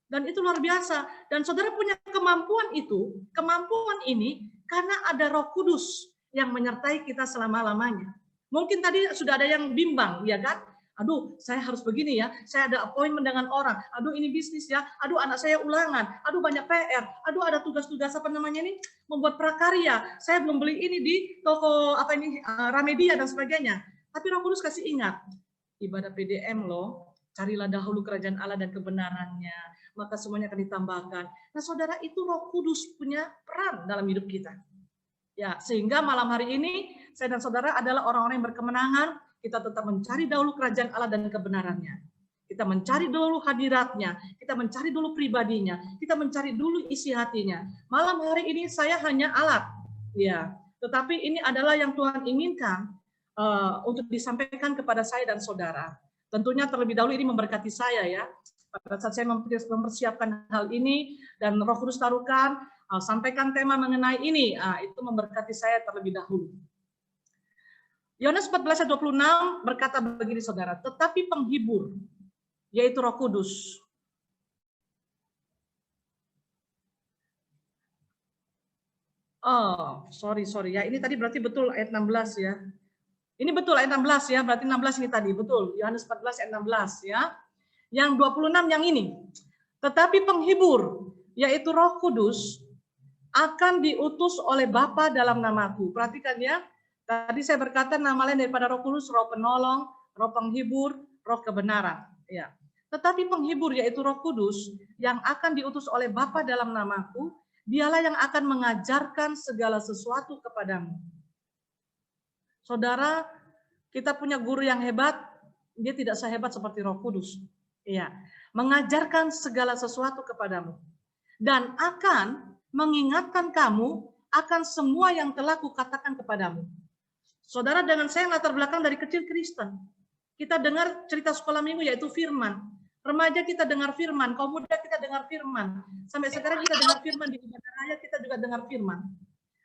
Dan itu luar biasa. Dan saudara punya kemampuan itu, kemampuan ini, karena ada Roh Kudus yang menyertai kita selama-lamanya. Mungkin tadi sudah ada yang bimbang, ya kan? Aduh, saya harus begini ya. Saya ada appointment dengan orang. Aduh, ini bisnis ya. Aduh, anak saya ulangan. Aduh, banyak PR. Aduh, ada tugas-tugas apa namanya ini? Membuat prakarya. Saya belum beli ini di toko apa ini Ramedia dan sebagainya. Tapi Roh Kudus kasih ingat. Ibadah PDM loh. Carilah dahulu kerajaan Allah dan kebenarannya. Maka semuanya akan ditambahkan. Nah, saudara, itu Roh Kudus punya peran dalam hidup kita. Ya, sehingga malam hari ini saya dan saudara adalah orang-orang yang berkemenangan. Kita tetap mencari dahulu kerajaan Allah dan kebenarannya. Kita mencari dulu hadiratnya, kita mencari dulu pribadinya, kita mencari dulu isi hatinya. Malam hari ini saya hanya alat, ya. Tetapi ini adalah yang Tuhan inginkan untuk disampaikan kepada saya dan saudara. Tentunya terlebih dahulu ini memberkati saya ya. Pada saat saya mempersiapkan hal ini dan Roh Kudus taruhkan, sampaikan tema mengenai ini, itu memberkati saya terlebih dahulu. Yohanes 14 ayat 26 berkata begini saudara, tetapi penghibur, yaitu Roh Kudus. Oh, sorry ya. Ini tadi berarti betul ayat 16 ya. Ini betul ayat 16 ya, berarti 16 ini tadi, betul. Yohanes 14 ayat 16 ya. Yang 26 yang ini. Tetapi penghibur, yaitu Roh Kudus, akan diutus oleh Bapa dalam namaku. Perhatikan ya, tadi saya berkata nama lain daripada Roh Kudus, Roh Penolong, Roh Penghibur, Roh Kebenaran. Ya. Tetapi penghibur, yaitu Roh Kudus, yang akan diutus oleh Bapa dalam namaku, dialah yang akan mengajarkan segala sesuatu kepadamu. Saudara, kita punya guru yang hebat, dia tidak sehebat seperti Roh Kudus. Iya, mengajarkan segala sesuatu kepadamu dan akan mengingatkan kamu akan semua yang telah kukatakan kepadamu. Saudara, dengan saya yang latar belakang dari kecil Kristen, kita dengar cerita sekolah minggu yaitu firman. Remaja kita dengar firman, kaum muda kita dengar firman. Sampai sekarang kita dengar firman di ibadah raya, kita juga dengar firman.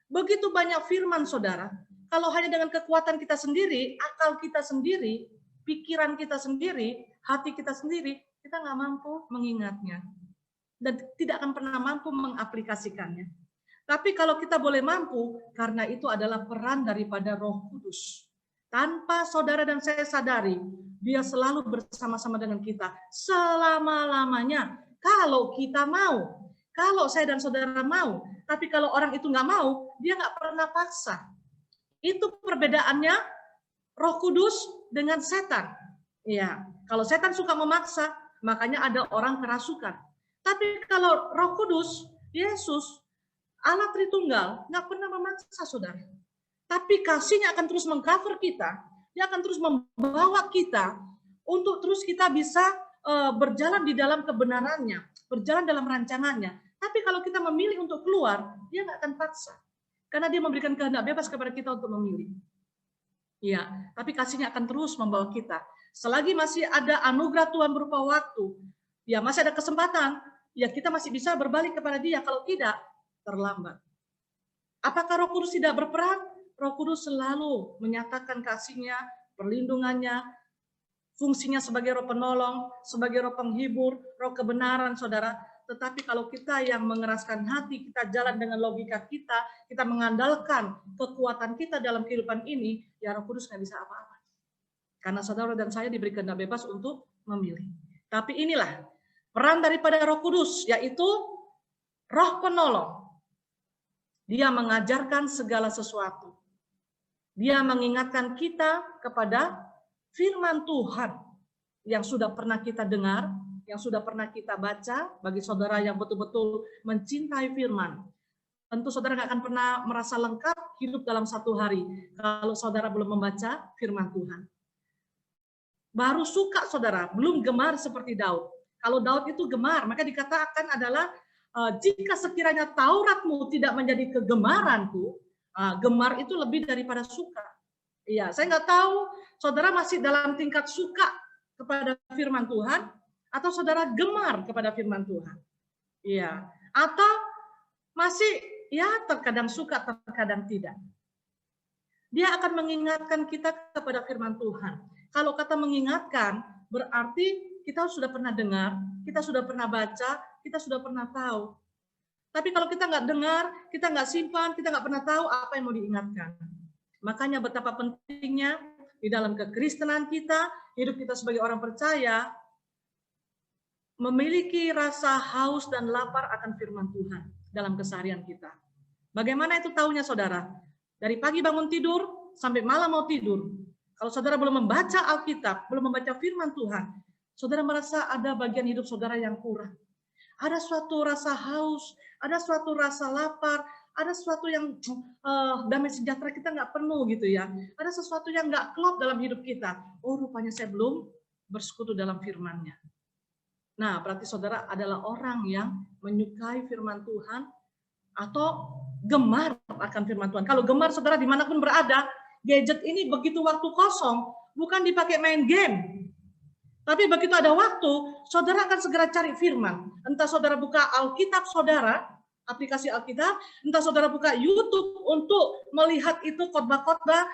Begitu banyak firman, saudara. Kalau hanya dengan kekuatan kita sendiri, akal kita sendiri, pikiran kita sendiri, hati kita sendiri, kita nggak mampu mengingatnya. Dan tidak akan pernah mampu mengaplikasikannya. Tapi kalau kita boleh mampu, karena itu adalah peran daripada Roh Kudus. Tanpa saudara dan saya sadari, dia selalu bersama-sama dengan kita selama-lamanya. Kalau kita mau, kalau saya dan saudara mau, tapi kalau orang itu nggak mau, dia nggak pernah paksa. Itu perbedaannya Roh Kudus dengan setan. Ya, kalau setan suka memaksa, makanya ada orang kerasukan. Tapi kalau Roh Kudus, Yesus, Allah Tritunggal, nggak pernah memaksa, saudara. Tapi kasihnya akan terus mengcover kita, dia akan terus membawa kita untuk terus kita bisa berjalan di dalam kebenarannya, berjalan dalam rancangannya. Tapi kalau kita memilih untuk keluar, dia nggak akan paksa. Karena dia memberikan kehendak bebas kepada kita untuk memilih. Ya, tapi kasihnya akan terus membawa kita. Selagi masih ada anugerah Tuhan berupa waktu, ya masih ada kesempatan, ya kita masih bisa berbalik kepada dia. Kalau tidak, terlambat. Apakah Roh Kudus tidak berperan? Roh Kudus selalu menyatakan kasihnya, perlindungannya, fungsinya sebagai Roh Penolong, sebagai Roh Penghibur, Roh Kebenaran, saudara. Tetapi kalau kita yang mengeraskan hati, kita jalan dengan logika kita mengandalkan kekuatan kita dalam kehidupan ini, ya Roh Kudus nggak bisa apa-apa. Karena saudara dan saya diberi kehendak bebas untuk memilih. Tapi inilah peran daripada Roh Kudus, yaitu Roh Penolong. Dia mengajarkan segala sesuatu. Dia mengingatkan kita kepada firman Tuhan yang sudah pernah kita dengar, yang sudah pernah kita baca. Bagi saudara yang betul-betul mencintai firman, tentu saudara nggak akan pernah merasa lengkap hidup dalam satu hari kalau saudara belum membaca firman Tuhan. Baru suka saudara, belum gemar seperti Daud. Kalau Daud itu gemar, maka dikatakan adalah jika sekiranya Tauratmu tidak menjadi kegemaranku, gemar itu lebih daripada suka. Iya, saya nggak tahu saudara masih dalam tingkat suka kepada firman Tuhan atau saudara gemar kepada firman Tuhan. Iya, atau masih ya terkadang suka, terkadang tidak. Dia akan mengingatkan kita kepada firman Tuhan. Kalau kata mengingatkan, berarti kita sudah pernah dengar, kita sudah pernah baca, kita sudah pernah tahu. Tapi kalau kita nggak dengar, kita nggak simpan, kita nggak pernah tahu apa yang mau diingatkan. Makanya betapa pentingnya di dalam kekristenan kita, hidup kita sebagai orang percaya, memiliki rasa haus dan lapar akan firman Tuhan dalam keseharian kita. Bagaimana itu taunya saudara? Dari pagi bangun tidur sampai malam mau tidur. Kalau saudara belum membaca Alkitab, belum membaca firman Tuhan, saudara merasa ada bagian hidup saudara yang kurang. Ada suatu rasa haus, ada suatu rasa lapar, ada sesuatu yang damai sejahtera kita nggak penuh gitu ya. Ada sesuatu yang nggak klop dalam hidup kita. Oh, rupanya saya belum bersekutu dalam firman-Nya. Nah, berarti saudara adalah orang yang menyukai firman Tuhan atau gemar akan firman Tuhan. Kalau gemar saudara dimanapun berada, gadget ini begitu waktu kosong, bukan dipakai main game. Tapi begitu ada waktu, saudara akan segera cari firman. Entah saudara buka Alkitab saudara, aplikasi Alkitab, entah saudara buka YouTube untuk melihat itu khotbah-khotbah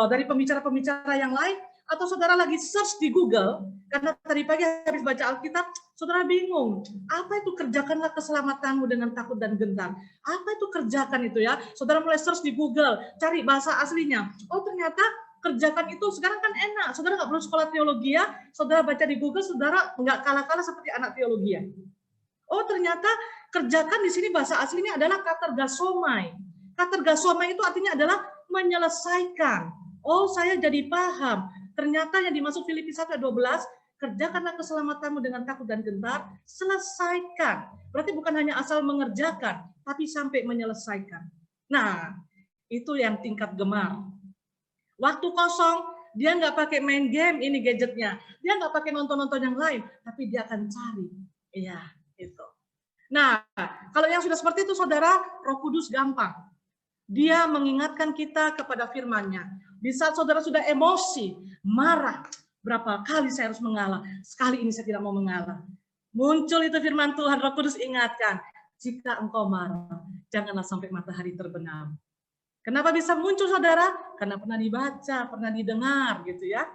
dari pembicara-pembicara yang lain, atau saudara lagi search di Google, karena tadi pagi habis baca Alkitab, saudara bingung, apa itu kerjakanlah keselamatanmu dengan takut dan gentar. Apa itu kerjakan itu ya? Saudara mulai search di Google, cari bahasa aslinya. Oh ternyata kerjakan itu sekarang kan enak, saudara nggak perlu sekolah teologi ya, saudara baca di Google, saudara nggak kalah-kalah seperti anak teologi ya. Oh ternyata kerjakan di sini bahasa aslinya adalah katergasomai. Katergasomai itu artinya adalah menyelesaikan. Oh saya jadi paham, ternyata yang dimaksud Filipi 1:12, kerjakanlah keselamatanmu dengan takut dan gentar, selesaikan. Berarti bukan hanya asal mengerjakan, tapi sampai menyelesaikan. Nah, itu yang tingkat gemar. Waktu kosong, dia nggak pakai main game ini gadgetnya. Dia nggak pakai nonton-nonton yang lain, tapi dia akan cari. Iya, itu. Nah, kalau yang sudah seperti itu, saudara, Roh Kudus gampang. Dia mengingatkan kita kepada firman-Nya. Di saat saudara sudah emosi, marah, berapa kali saya harus mengalah? Sekali ini saya tidak mau mengalah. Muncul itu firman Tuhan, Roh Kudus ingatkan. Jika engkau marah, janganlah sampai matahari terbenam. Kenapa bisa muncul saudara? Karena pernah dibaca, pernah didengar gitu ya.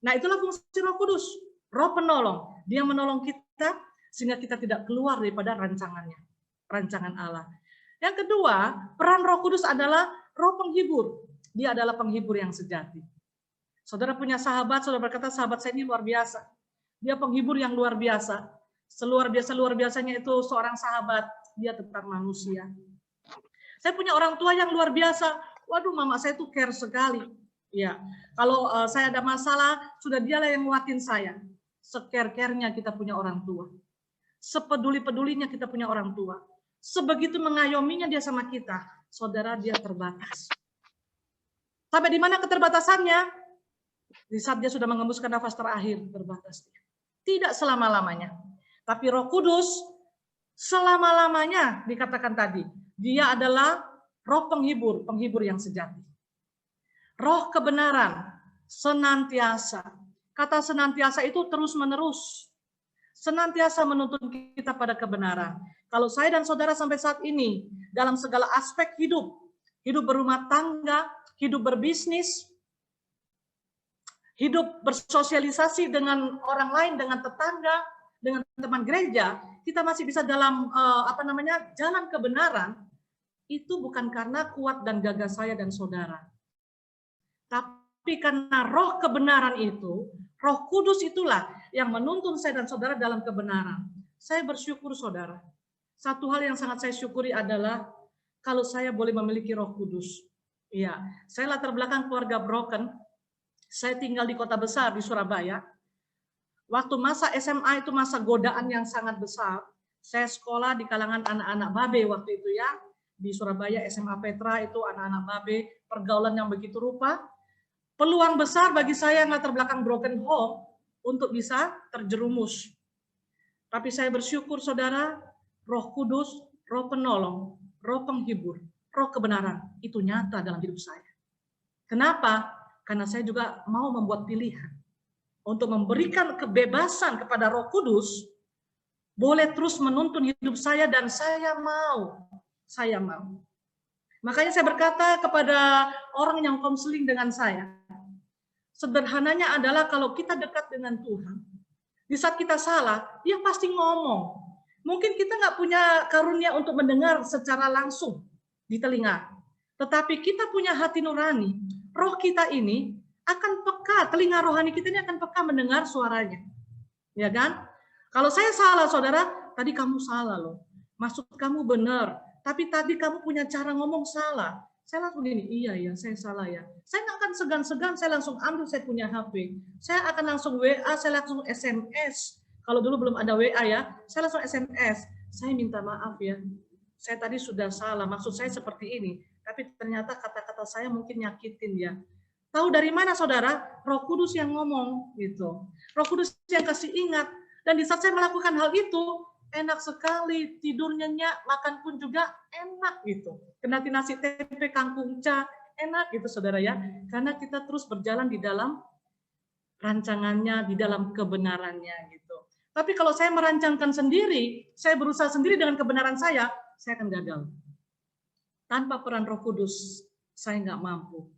Nah itulah fungsi Roh Kudus, Roh penolong. Dia menolong kita sehingga kita tidak keluar daripada rancangannya, rancangan Allah. Yang kedua, peran Roh Kudus adalah Roh penghibur. Dia adalah penghibur yang sejati. Saudara punya sahabat, saudara berkata sahabat saya ini luar biasa. Dia penghibur yang luar biasa. Seluar biasanya itu seorang sahabat, dia tetap manusia. Saya punya orang tua yang luar biasa. Waduh, mama saya tuh care sekali. Ya, kalau saya ada masalah, sudah dialah yang nguatin saya. Secare-care-nya kita punya orang tua. Sepeduli-pedulinya kita punya orang tua. Sebegitu mengayominya dia sama kita. Saudara, dia terbatas. Sampai di mana keterbatasannya? Di saat dia sudah mengembuskan nafas terakhir, terbatas dia. Tidak selama-lamanya. Tapi Roh Kudus selama-lamanya dikatakan tadi. Dia adalah roh penghibur, penghibur yang sejati. Roh kebenaran, senantiasa. Kata senantiasa itu terus-menerus. Senantiasa menuntun kita pada kebenaran. Kalau saya dan saudara sampai saat ini, dalam segala aspek hidup, hidup berumah tangga, hidup berbisnis, hidup bersosialisasi dengan orang lain, dengan tetangga, dengan teman gereja, kita masih bisa dalam jalan kebenaran. Itu bukan karena kuat dan gagah saya dan saudara. Tapi karena roh kebenaran itu, Roh Kudus itulah yang menuntun saya dan saudara dalam kebenaran. Saya bersyukur saudara. Satu hal yang sangat saya syukuri adalah kalau saya boleh memiliki Roh Kudus. Iya, saya latar belakang keluarga broken. Saya tinggal di kota besar di Surabaya. Waktu masa SMA itu masa godaan yang sangat besar. Saya sekolah di kalangan anak-anak babe waktu itu ya. Di Surabaya SMA Petra itu anak-anak babe, pergaulan yang begitu rupa. Peluang besar bagi saya yang latar belakang broken home untuk bisa terjerumus. Tapi saya bersyukur saudara, Roh Kudus, Roh penolong, Roh penghibur, Roh kebenaran itu nyata dalam hidup saya. Kenapa? Karena saya juga mau membuat pilihan untuk memberikan kebebasan kepada Roh Kudus, boleh terus menuntun hidup saya dan saya mau. Saya mau. Makanya saya berkata kepada orang yang konseling dengan saya, sederhananya adalah kalau kita dekat dengan Tuhan, di saat kita salah, dia pasti ngomong. Mungkin kita nggak punya karunia untuk mendengar secara langsung di telinga, tetapi kita punya hati nurani. Roh kita ini akan peka, telinga rohani kita ini akan peka mendengar suaranya. Ya kan? Kalau saya salah, saudara, tadi kamu salah loh. Maksud kamu benar. Tapi tadi kamu punya cara ngomong salah. Saya langsung gini, iya saya salah ya. Saya nggak akan segan-segan, saya langsung ambil saya punya HP. Saya akan langsung WA, saya langsung SMS. Kalau dulu belum ada WA ya, saya langsung SMS. Saya minta maaf ya. saya tadi sudah salah, maksud saya seperti ini. Tapi ternyata kata-kata saya mungkin nyakitin dia. Tahu dari mana saudara? Roh Kudus yang ngomong gitu. Roh Kudus yang kasih ingat. Dan di saat saya melakukan hal itu, enak sekali, tidur nyenyak, makan pun juga enak gitu. Kena nasi tempe kangkung ca, enak gitu saudara ya. Karena kita terus berjalan di dalam rancangannya, di dalam kebenarannya gitu. Tapi kalau saya merancangkan sendiri, saya berusaha sendiri dengan kebenaran saya akan gagal. Tanpa peran Roh Kudus, saya nggak mampu.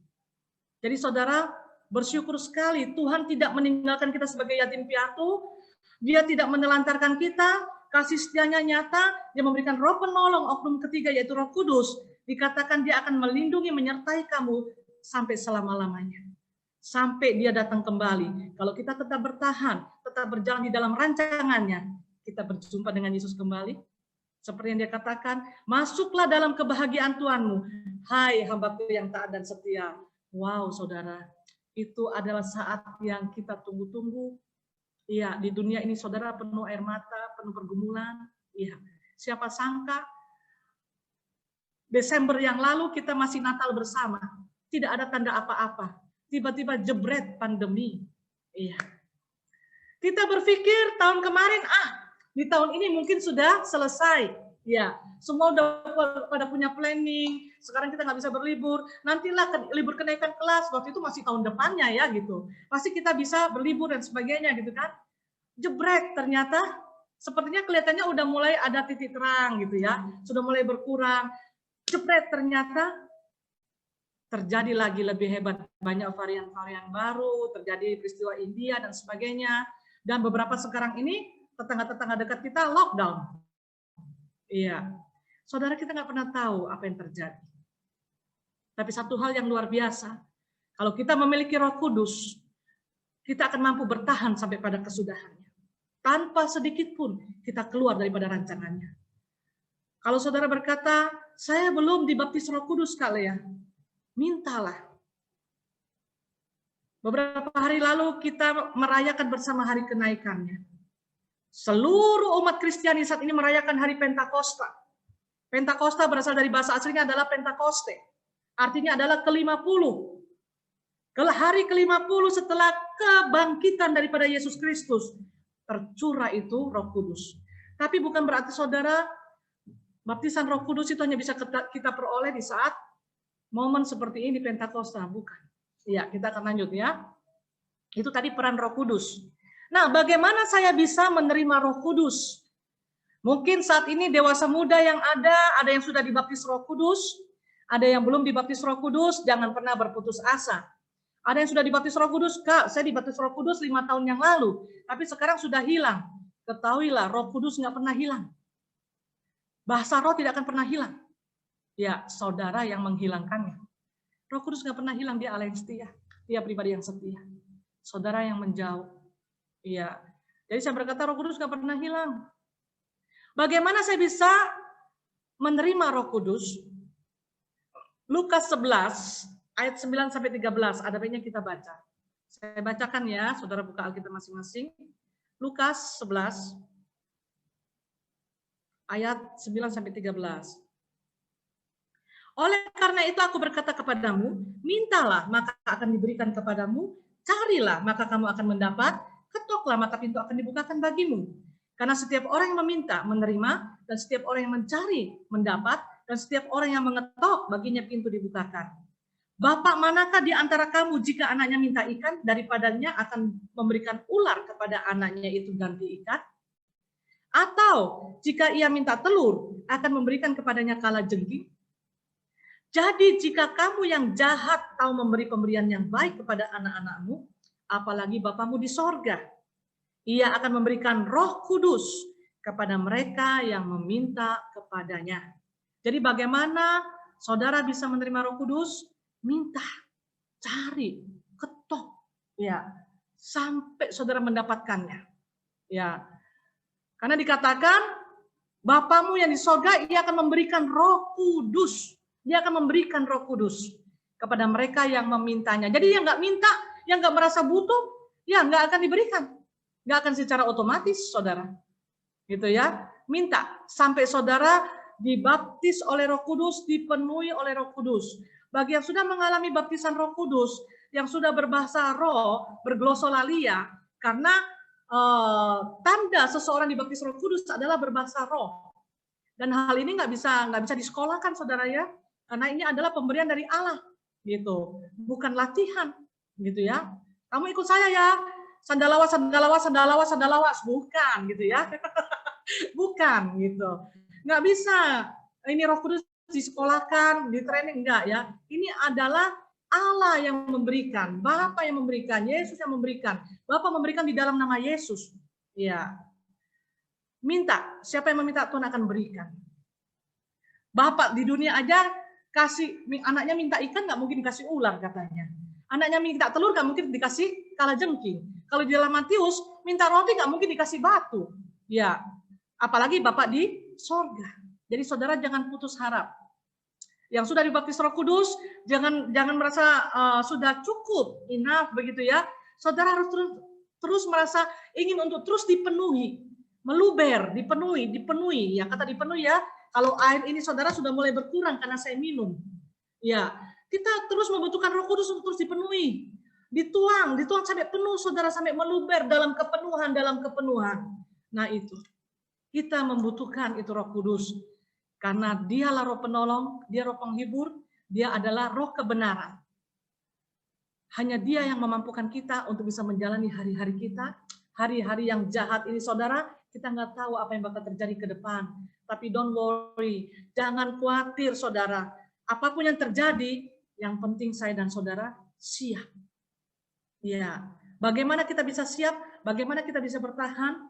Jadi saudara, bersyukur sekali Tuhan tidak meninggalkan kita sebagai yatim piatu. Dia tidak menelantarkan kita, kasih setianya nyata, dia memberikan roh penolong, oknum ketiga yaitu Roh Kudus. Dikatakan dia akan melindungi, menyertai kamu sampai selama-lamanya. Sampai dia datang kembali. Kalau kita tetap bertahan, tetap berjalan di dalam rancangannya, kita berjumpa dengan Yesus kembali. Seperti yang dia katakan, masuklah dalam kebahagiaan Tuhanmu. Hai hambaku yang taat dan setia. Wow saudara, itu adalah saat yang kita tunggu-tunggu. Iya, di dunia ini saudara penuh air mata, penuh pergumulan. Iya, siapa sangka Desember yang lalu kita masih Natal bersama. Tidak ada tanda apa-apa. Tiba-tiba jebret pandemi. Iya. Kita berpikir tahun kemarin, di tahun ini mungkin sudah selesai. Ya, semua udah pada punya planning. Sekarang kita nggak bisa berlibur. Nantilah libur kenaikan kelas. Waktu itu masih tahun depannya ya gitu. Pasti kita bisa berlibur dan sebagainya gitu kan. Jebret ternyata sepertinya kelihatannya udah mulai ada titik terang gitu ya. Sudah mulai berkurang. Jebret ternyata terjadi lagi lebih hebat. Banyak varian-varian baru, terjadi peristiwa India dan sebagainya. Dan beberapa sekarang ini tetangga-tetangga dekat kita lockdown. Iya, saudara kita nggak pernah tahu apa yang terjadi. Tapi satu hal yang luar biasa, kalau kita memiliki Roh Kudus, kita akan mampu bertahan sampai pada kesudahannya. Tanpa sedikit pun kita keluar daripada rancangannya. Kalau saudara berkata, saya belum dibaptis Roh Kudus kali ya, mintalah. Beberapa hari lalu kita merayakan bersama hari kenaikannya. Seluruh umat Kristiani saat ini merayakan hari Pentakosta. Pentakosta berasal dari bahasa aslinya adalah Pentakoste. Artinya adalah ke-50. Hari ke-50 setelah kebangkitan daripada Yesus Kristus. Tercurah itu Roh Kudus. Tapi bukan berarti saudara, baptisan Roh Kudus itu hanya bisa kita peroleh di saat momen seperti ini Pentakosta. Bukan. Ya, kita akan lanjut ya. Itu tadi peran Roh Kudus. Nah, bagaimana saya bisa menerima Roh Kudus? Mungkin saat ini dewasa muda yang ada yang sudah dibaptis Roh Kudus, ada yang belum dibaptis Roh Kudus, jangan pernah berputus asa. Ada yang sudah dibaptis Roh Kudus, Kak, saya dibaptis Roh Kudus 5 tahun yang lalu, tapi sekarang sudah hilang. Ketahuilah, Roh Kudus nggak pernah hilang. Bahasa roh tidak akan pernah hilang. Ya, saudara yang menghilangkannya. Roh Kudus nggak pernah hilang, dia Allah yang setia. Dia pribadi yang setia. Saudara yang menjauh. Iya, jadi saya berkata Roh Kudus nggak pernah hilang. Bagaimana saya bisa menerima Roh Kudus? Lukas 11 ayat 9 sampai 13. Ada baiknya kita baca. Saya bacakan ya, saudara buka Alkitab masing-masing. Lukas 11 ayat 9 sampai 13. Oleh karena itu aku berkata kepadamu, mintalah maka akan diberikan kepadamu, carilah maka kamu akan mendapat. Ketoklah maka pintu akan dibukakan bagimu. Karena setiap orang yang meminta menerima, dan setiap orang yang mencari mendapat, dan setiap orang yang mengetok baginya pintu dibukakan. Bapak manakah di antara kamu jika anaknya minta ikan, daripadanya akan memberikan ular kepada anaknya itu ganti ikan? Atau jika ia minta telur, akan memberikan kepadanya kalajengking? Jadi jika kamu yang jahat tahu memberi pemberian yang baik kepada anak-anakmu, apalagi Bapamu di sorga, ia akan memberikan Roh Kudus kepada mereka yang meminta kepadanya. Jadi bagaimana saudara bisa menerima Roh Kudus? Minta, cari, ketok, ya, sampai saudara mendapatkannya. Ya, karena dikatakan Bapamu yang di sorga, ia akan memberikan Roh Kudus. Dia akan memberikan Roh Kudus kepada mereka yang memintanya. Jadi yang nggak minta, yang nggak merasa butuh, ya nggak akan diberikan. Nggak akan secara otomatis, saudara. Gitu ya. Minta. Sampai saudara dibaptis oleh Roh Kudus, dipenuhi oleh Roh Kudus. Bagi yang sudah mengalami baptisan Roh Kudus, yang sudah berbahasa roh, berglosolalia, karena tanda seseorang dibaptis Roh Kudus adalah berbahasa roh. Dan hal ini nggak bisa disekolahkan, saudara ya, karena ini adalah pemberian dari Allah, gitu, bukan latihan, gitu ya. Kamu ikut saya ya, sandalawas, sandalawas, sandalawas, sandalawas, bukan, gitu ya, bukan, gitu. Nggak bisa. Ini Roh Kudus disekolahkan, di training, enggak ya. Ini adalah Allah yang memberikan, Bapa yang memberikan, Yesus yang memberikan. Bapa memberikan di dalam nama Yesus. Ya. Minta, siapa yang meminta Tuhan akan berikan. Bapak di dunia aja kasih anaknya minta ikan nggak mungkin dikasih ular katanya. Anaknya minta telur nggak mungkin dikasih kalajengking. Kalau di dalam Matius minta roti nggak mungkin dikasih batu. Ya, apalagi Bapak di sorga. Jadi saudara jangan putus harap. Yang sudah dibaptis Roh Kudus, jangan merasa sudah cukup, enough begitu ya. Saudara harus terus merasa ingin untuk terus dipenuhi, meluber, dipenuhi. Ya kata dipenuhi ya. Kalau air ini saudara sudah mulai berkurang karena saya minum. Ya, kita terus membutuhkan Roh Kudus untuk terus dipenuhi. Dituang sampai penuh saudara, sampai meluber dalam kepenuhan. Nah itu. Kita membutuhkan itu Roh Kudus. Karena dialah roh penolong, dia roh penghibur, dia adalah roh kebenaran. Hanya dia yang memampukan kita untuk bisa menjalani hari-hari kita, hari-hari yang jahat ini saudara, kita nggak tahu apa yang bakal terjadi ke depan. Tapi don't worry, jangan khawatir saudara. Apapun yang terjadi, yang penting saya dan saudara siap. Ya, bagaimana kita bisa siap? Bagaimana kita bisa bertahan?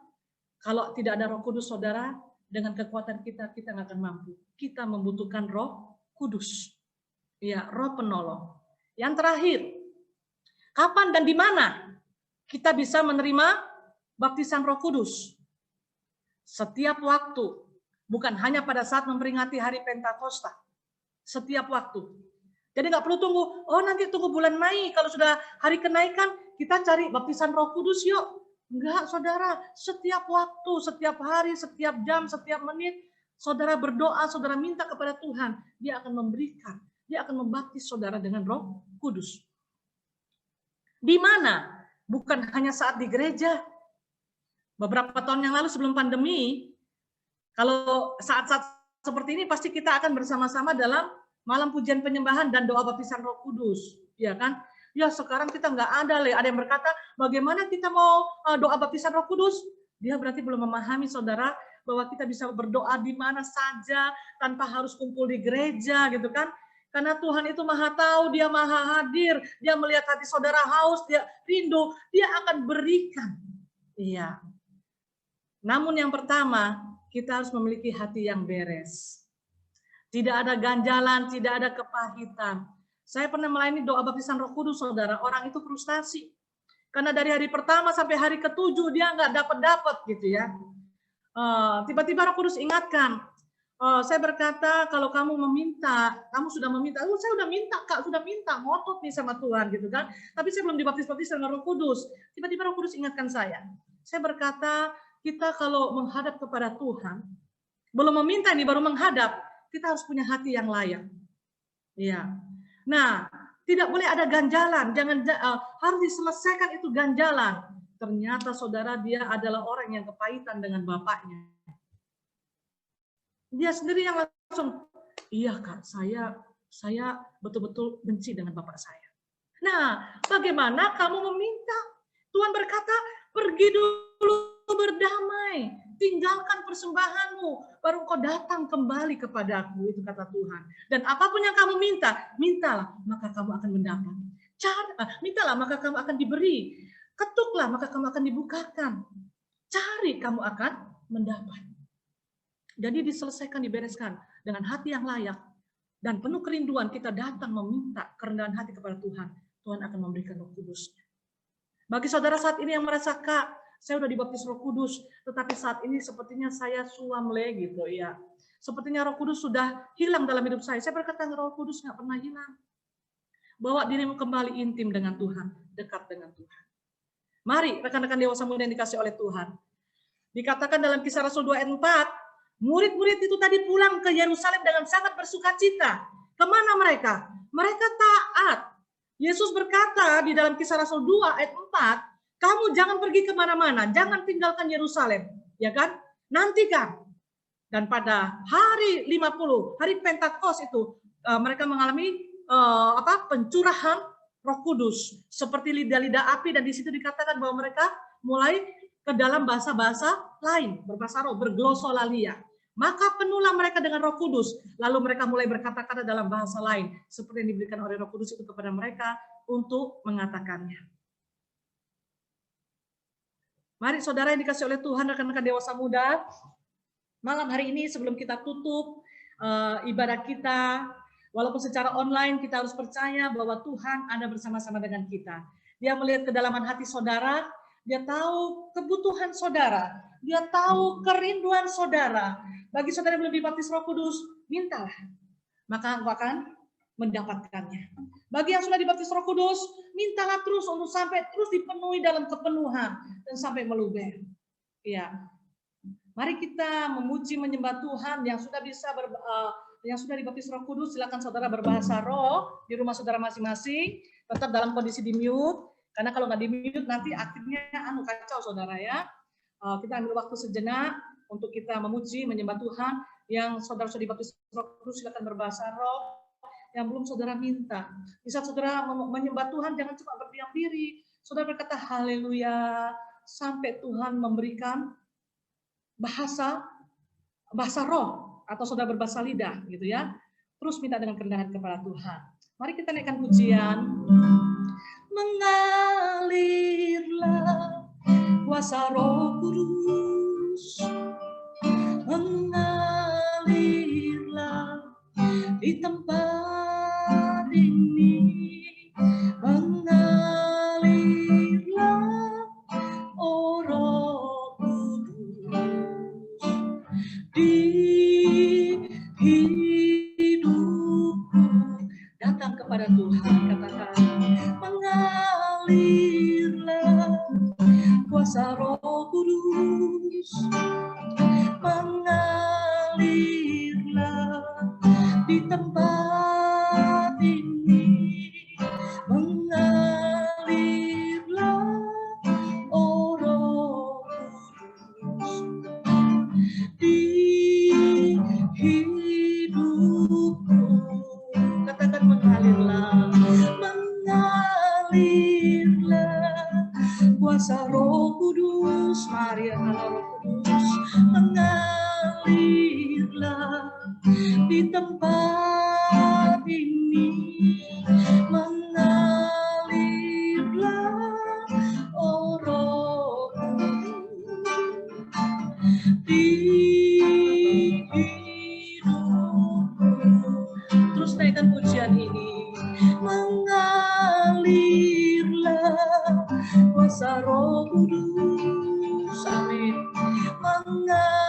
Kalau tidak ada Roh Kudus saudara, dengan kekuatan kita nggak akan mampu. Kita membutuhkan Roh Kudus. Ya, Roh penolong. Yang terakhir, kapan dan di mana kita bisa menerima baptisan Roh Kudus? Setiap waktu, bukan hanya pada saat memperingati hari Pentakosta. Setiap waktu. Jadi nggak perlu tunggu, oh nanti tunggu bulan Mei, kalau sudah hari kenaikan, kita cari baptisan Roh Kudus yuk. Enggak, saudara. Setiap waktu, setiap hari, setiap jam, setiap menit, saudara berdoa, saudara minta kepada Tuhan. Dia akan memberikan. Dia akan membaptis saudara dengan Roh Kudus. Di mana? Bukan hanya saat di gereja. Beberapa tahun yang lalu sebelum pandemi, kalau saat-saat seperti ini pasti kita akan bersama-sama dalam malam pujian penyembahan dan doa baptisan Roh Kudus. Ya kan? Ya sekarang kita nggak ada, ada yang berkata, bagaimana kita mau doa baptisan Roh Kudus? Dia berarti belum memahami saudara bahwa kita bisa berdoa di mana saja tanpa harus kumpul di gereja gitu kan? Karena Tuhan itu maha tahu, dia maha hadir, dia melihat hati saudara haus, dia rindu, dia akan berikan. Iya. Namun yang pertama, kita harus memiliki hati yang beres. Tidak ada ganjalan, tidak ada kepahitan. Saya pernah melayani doa baptisan Roh Kudus, saudara. Orang itu frustasi. Karena dari hari pertama sampai hari ke-7 dia nggak dapat gitu ya. Tiba-tiba Roh Kudus ingatkan. Saya berkata, kalau kamu meminta, kamu sudah meminta. Saya udah minta, Kak, sudah minta. Ngotot nih sama Tuhan gitu kan. Tapi saya belum dibaptis-baptis dengan Roh Kudus. Tiba-tiba Roh Kudus ingatkan saya. Saya berkata, kita kalau menghadap kepada Tuhan, belum meminta ini baru menghadap, kita harus punya hati yang layak. Ya. Nah, tidak boleh ada ganjalan, harus diselesaikan itu ganjalan. Ternyata saudara dia adalah orang yang kepahitan dengan bapaknya. Dia sendiri yang langsung, iya Kak, saya betul-betul benci dengan bapak saya. Nah, bagaimana kamu meminta? Tuhan berkata, pergi dulu berdamai, tinggalkan persembahanmu, baru kau datang kembali kepadaku, itu kata Tuhan. Dan apapun yang kamu minta, mintalah, maka kamu akan mendapat. Mintalah, maka kamu akan diberi. Ketuklah, maka kamu akan dibukakan. Cari, kamu akan mendapat. Jadi diselesaikan, dibereskan dengan hati yang layak dan penuh kerinduan. Kita datang meminta kerendahan hati kepada Tuhan. Tuhan akan memberikan Roh Kudus-Nya. Bagi saudara saat ini yang merasa, Kak, saya udah dibaptis Roh Kudus, tetapi saat ini sepertinya saya suam gitu ya. Sepertinya Roh Kudus sudah hilang dalam hidup saya. Saya berkata, Roh Kudus nggak pernah hilang. Bawa dirimu kembali intim dengan Tuhan, dekat dengan Tuhan. Mari rekan-rekan dewasa muda yang dikasih oleh Tuhan. Dikatakan dalam Kisah Rasul 2 ayat 4, Murid-murid itu tadi pulang ke Yerusalem dengan sangat bersukacita. Kemana mereka? Mereka taat. Yesus berkata di dalam Kisah Rasul 2 ayat 4, kamu jangan pergi kemana-mana, jangan tinggalkan Yerusalem, ya kan? Nantikan. Dan pada hari 50, hari Pentakosta itu, mereka mengalami pencurahan Roh Kudus seperti lidah-lidah api, dan di situ dikatakan bahwa mereka mulai ke dalam bahasa-bahasa lain, berbahasa roh, berglosolalia. Maka penuhlah mereka dengan Roh Kudus, lalu mereka mulai berkata-kata dalam bahasa lain seperti yang diberikan oleh Roh Kudus itu kepada mereka untuk mengatakannya. Mari saudara yang dikasih oleh Tuhan, rekan-rekan dewasa muda, malam hari ini sebelum kita tutup ibadah kita, walaupun secara online, kita harus percaya bahwa Tuhan ada bersama-sama dengan kita. Dia melihat kedalaman hati saudara, dia tahu kebutuhan saudara, dia tahu kerinduan saudara. Bagi saudara yang belum dibaptis Roh Kudus, mintalah, maka engkau akan mendapatkannya. Bagi yang sudah dibaptis Roh Kudus, mintalah terus untuk sampai terus dipenuhi dalam kepenuhan dan sampai meluber. Ya, mari kita memuji menyembah Tuhan. Yang sudah yang sudah dibaptis Roh Kudus, silakan saudara berbahasa roh di rumah saudara masing-masing, tetap dalam kondisi di mute, karena kalau nggak di mute nanti aktifnya kacau saudara ya. Kita ambil waktu sejenak untuk kita memuji menyembah Tuhan. Yang saudara sudah dibaptis Roh Kudus, silakan berbahasa roh. Yang belum saudara minta. Di saat saudara menyembah Tuhan, jangan cuma berdiam diri. Saudara berkata haleluya sampai Tuhan memberikan bahasa roh, atau saudara berbahasa lidah gitu ya. Terus minta dengan kerendahan kepada Tuhan. Mari kita naikkan pujian. Mengalirlah kuasa Roh Kudus, mengalirlah di tempat ini, mengalirlah oh Roh Kudus di hidupku. Datang kepada Tuhan, katakan mengalirlah kuasa Roh Kudus, mengalirlah di tempat ini, mengalirlah oh Roh Kudus di hidupku. Katakan mengalirlah, mengalirlah kuasa Roh Kudus. Mari Roh Kudus, mengalirlah di tempat ini, mengalirlah oh Roh Kudus di hidupku. Terus naikkan pujian ini. Mengalirlah kuasa Roh Kudus, amin. Mengalirlah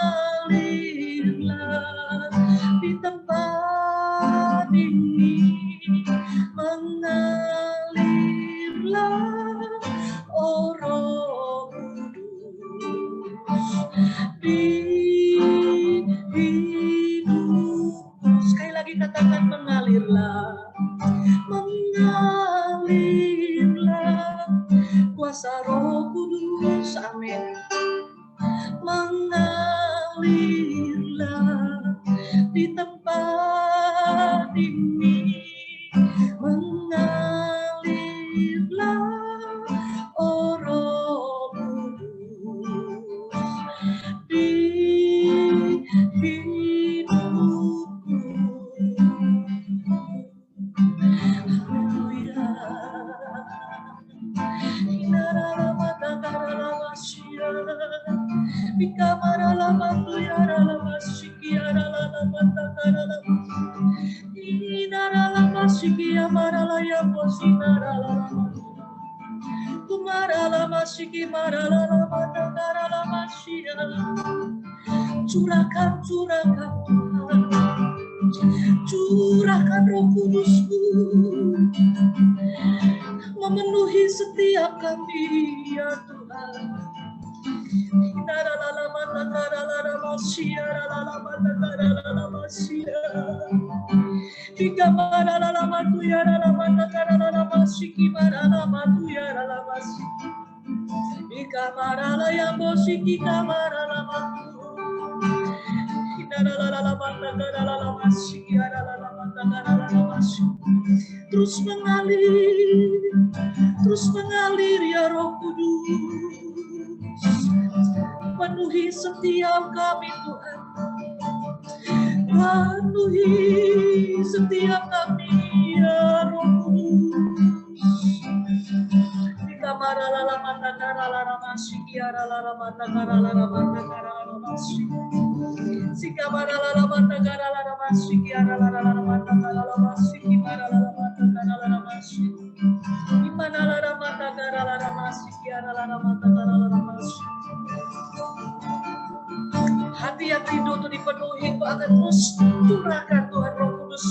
di tempat ini, mengalirlah oh Roh Kudus di hidupku. Sekali lagi katakan mengalirlah, mengalirlah kuasa Roh Kudus, amin. Mengalirlah di tempat ini, mengalirlah oh Roh Kudus di hidupku. Haleluya. Curahkan Tuhan, curahkan Roh Kudus-Mu, memenuhi setiap kami ya Tuhan. Terus mengalir ya Roh Kudus, penuhi setiap kami Tuhan, penuhi setiap kami ya Roh Kudus. Hati yang rindu untuk dipenuhi, Tuhan akan terus curahkan Tuhan Roh Kudus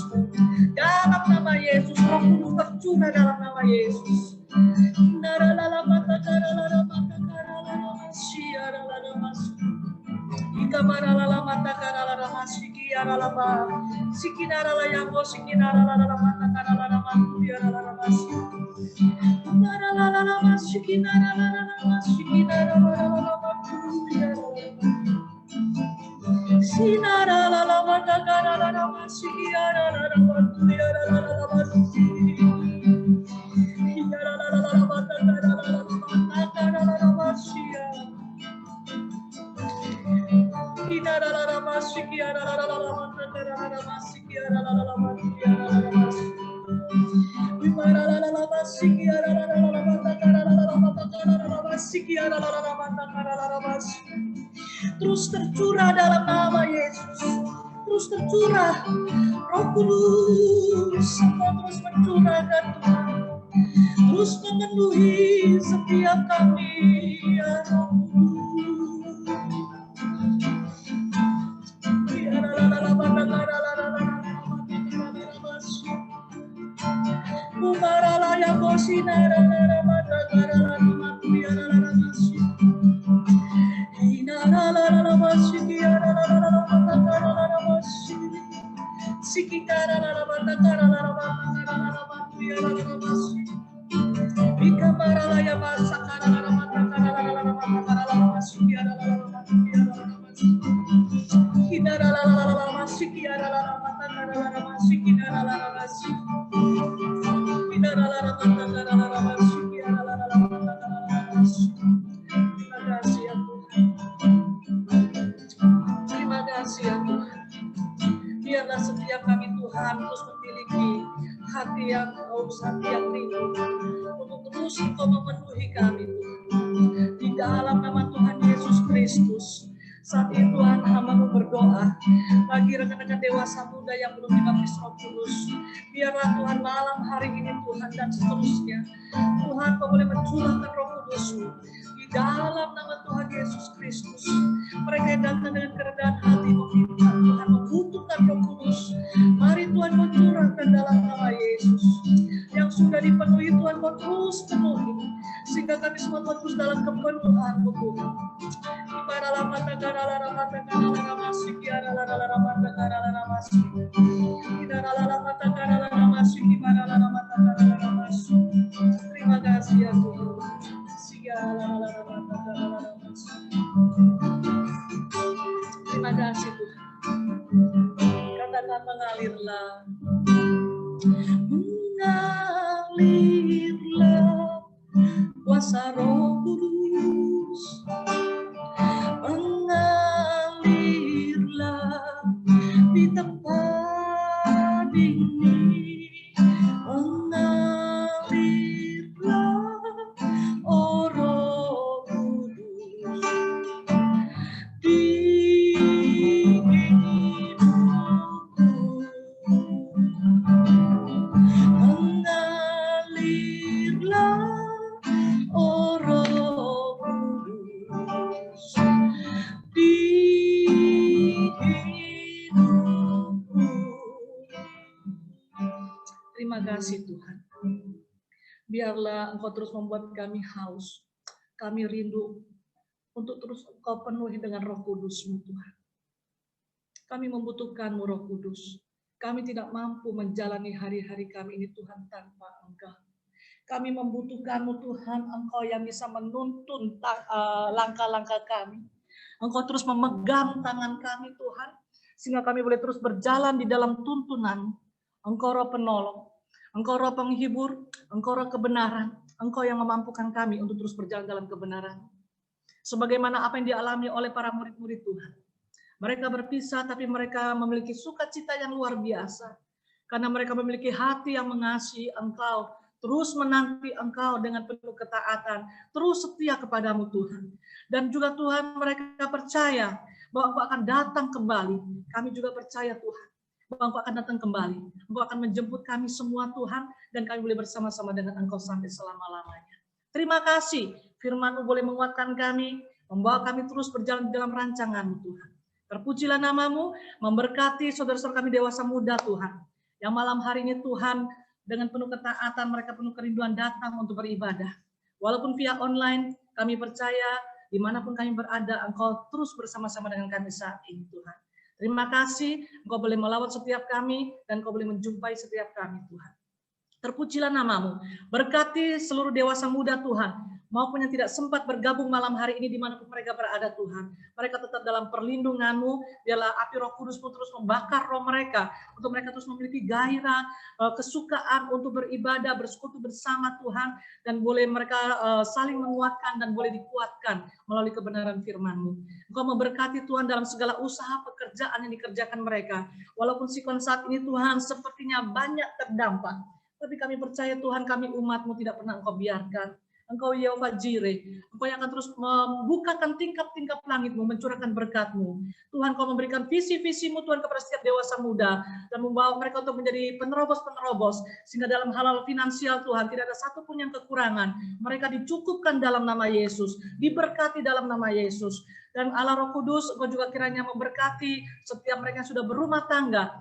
dalam nama Yesus. Roh Kudus tercurah dalam nama Yesus. Terus tercurah dalam nama Yesus. Terus tercurah Roh Kudus, terus mencurahkan Tuhan, terus memenuhi setiap kami ya Roh Kudus. Terima kasih ya Tuhan. Biarlah setiap kami Tuhan terus memiliki hati yang haus, hati yang rindu untuk terus Engkau memenuhi kami Tuhan. Di dalam nama Tuhan Yesus Kristus. Saat ini Tuhan, hamba-Mu berdoa bagi rekan-rekan dewasa muda yang belum dibaptis Roh Kudus. Biarlah Tuhan malam hari ini Tuhan dan seterusnya, Tuhan Kau boleh mencurahkan Roh Kudus-Mu di dalam nama Tuhan Yesus Kristus. Mereka yang datang dengan kerendahan hati meminta Tuhan membutuhkan Roh Kudus. Mari Tuhan Kau curahkan dalam nama Yesus. Yang sudah dipenuhi Tuhan Kau terus penuhi, sehingga kami semua terus dalam kepenuhan-Mu Tuhan. Terima kasih ya Tuhan. Terima kasih Tuhan. Katakan mengalirlah. Mengalirlah kuasa Roh Kudus. Mengalirlah di tempat ini. Mengalirlah, oh Roh Kudus, di hidupku. Mengalirlah, oh Roh Kudus, di hidupku. Terima kasih Tuhan. Biarlah Engkau terus membuat kami haus, kami rindu untuk terus Engkau penuhi dengan Roh Kudus-Mu Tuhan. Kami membutuhkan-Mu Roh Kudus. Kami tidak mampu menjalani hari-hari kami ini Tuhan tanpa Engkau. Kami membutuhkan-Mu Tuhan, Engkau yang bisa menuntun langkah-langkah kami. Engkau terus memegang tangan kami Tuhan, sehingga kami boleh terus berjalan di dalam tuntunan. Engkau Roh Penolong, Engkau Roh Penghibur, Engkau Roh Kebenaran, Engkau yang memampukan kami untuk terus berjalan dalam kebenaran. Sebagaimana apa yang dialami oleh para murid-murid Tuhan. Mereka berpisah tapi mereka memiliki sukacita yang luar biasa. Karena mereka memiliki hati yang mengasihi Engkau, terus menanti Engkau dengan penuh ketaatan, terus setia kepadamu Tuhan. Dan juga Tuhan mereka percaya bahwa Engkau akan datang kembali. Kami juga percaya Tuhan bahwa Engkau akan datang kembali. Engkau akan menjemput kami semua Tuhan, dan kami boleh bersama-sama dengan Engkau sampai selama-lamanya. Terima kasih, firman-Mu boleh menguatkan kami, membawa kami terus berjalan dalam rancangan-Mu Tuhan. Terpujilah nama-Mu, memberkati saudara-saudara kami dewasa muda Tuhan. Yang malam hari ini Tuhan, dengan penuh ketaatan mereka penuh kerinduan datang untuk beribadah. Walaupun via online, kami percaya dimanapun kami berada, Engkau terus bersama-sama dengan kami saat ini Tuhan. Terima kasih, Engkau boleh melawat setiap kami, dan Engkau boleh menjumpai setiap kami Tuhan. Terpujilah nama-Mu, berkati seluruh dewasa muda Tuhan, maupun yang tidak sempat bergabung malam hari ini dimanapun mereka berada Tuhan. Mereka tetap dalam perlindungan-Mu, biarlah api Roh Kudus-Mu terus membakar roh mereka, untuk mereka terus memiliki gairah, kesukaan untuk beribadah, bersekutu bersama Tuhan, dan boleh mereka saling menguatkan dan boleh dikuatkan melalui kebenaran firman-Mu. Engkau memberkati Tuhan dalam segala usaha pekerjaan yang dikerjakan mereka. Walaupun sikon saat ini Tuhan sepertinya banyak terdampak, tapi kami percaya Tuhan, kami umat-Mu tidak pernah Engkau biarkan. Engkau Yehova Jireh, Engkau yang akan terus membukakan tingkap-tingkap langit-Mu, mencurahkan berkat-Mu. Tuhan, Kau memberikan visi-visi-Mu Tuhan kepada setiap dewasa muda, dan membawa mereka untuk menjadi penerobos-penerobos, sehingga dalam hal finansial Tuhan, tidak ada satupun yang kekurangan. Mereka dicukupkan dalam nama Yesus, diberkati dalam nama Yesus. Dan Allah Roh Kudus, Engkau juga kiranya memberkati setiap mereka yang sudah berumah tangga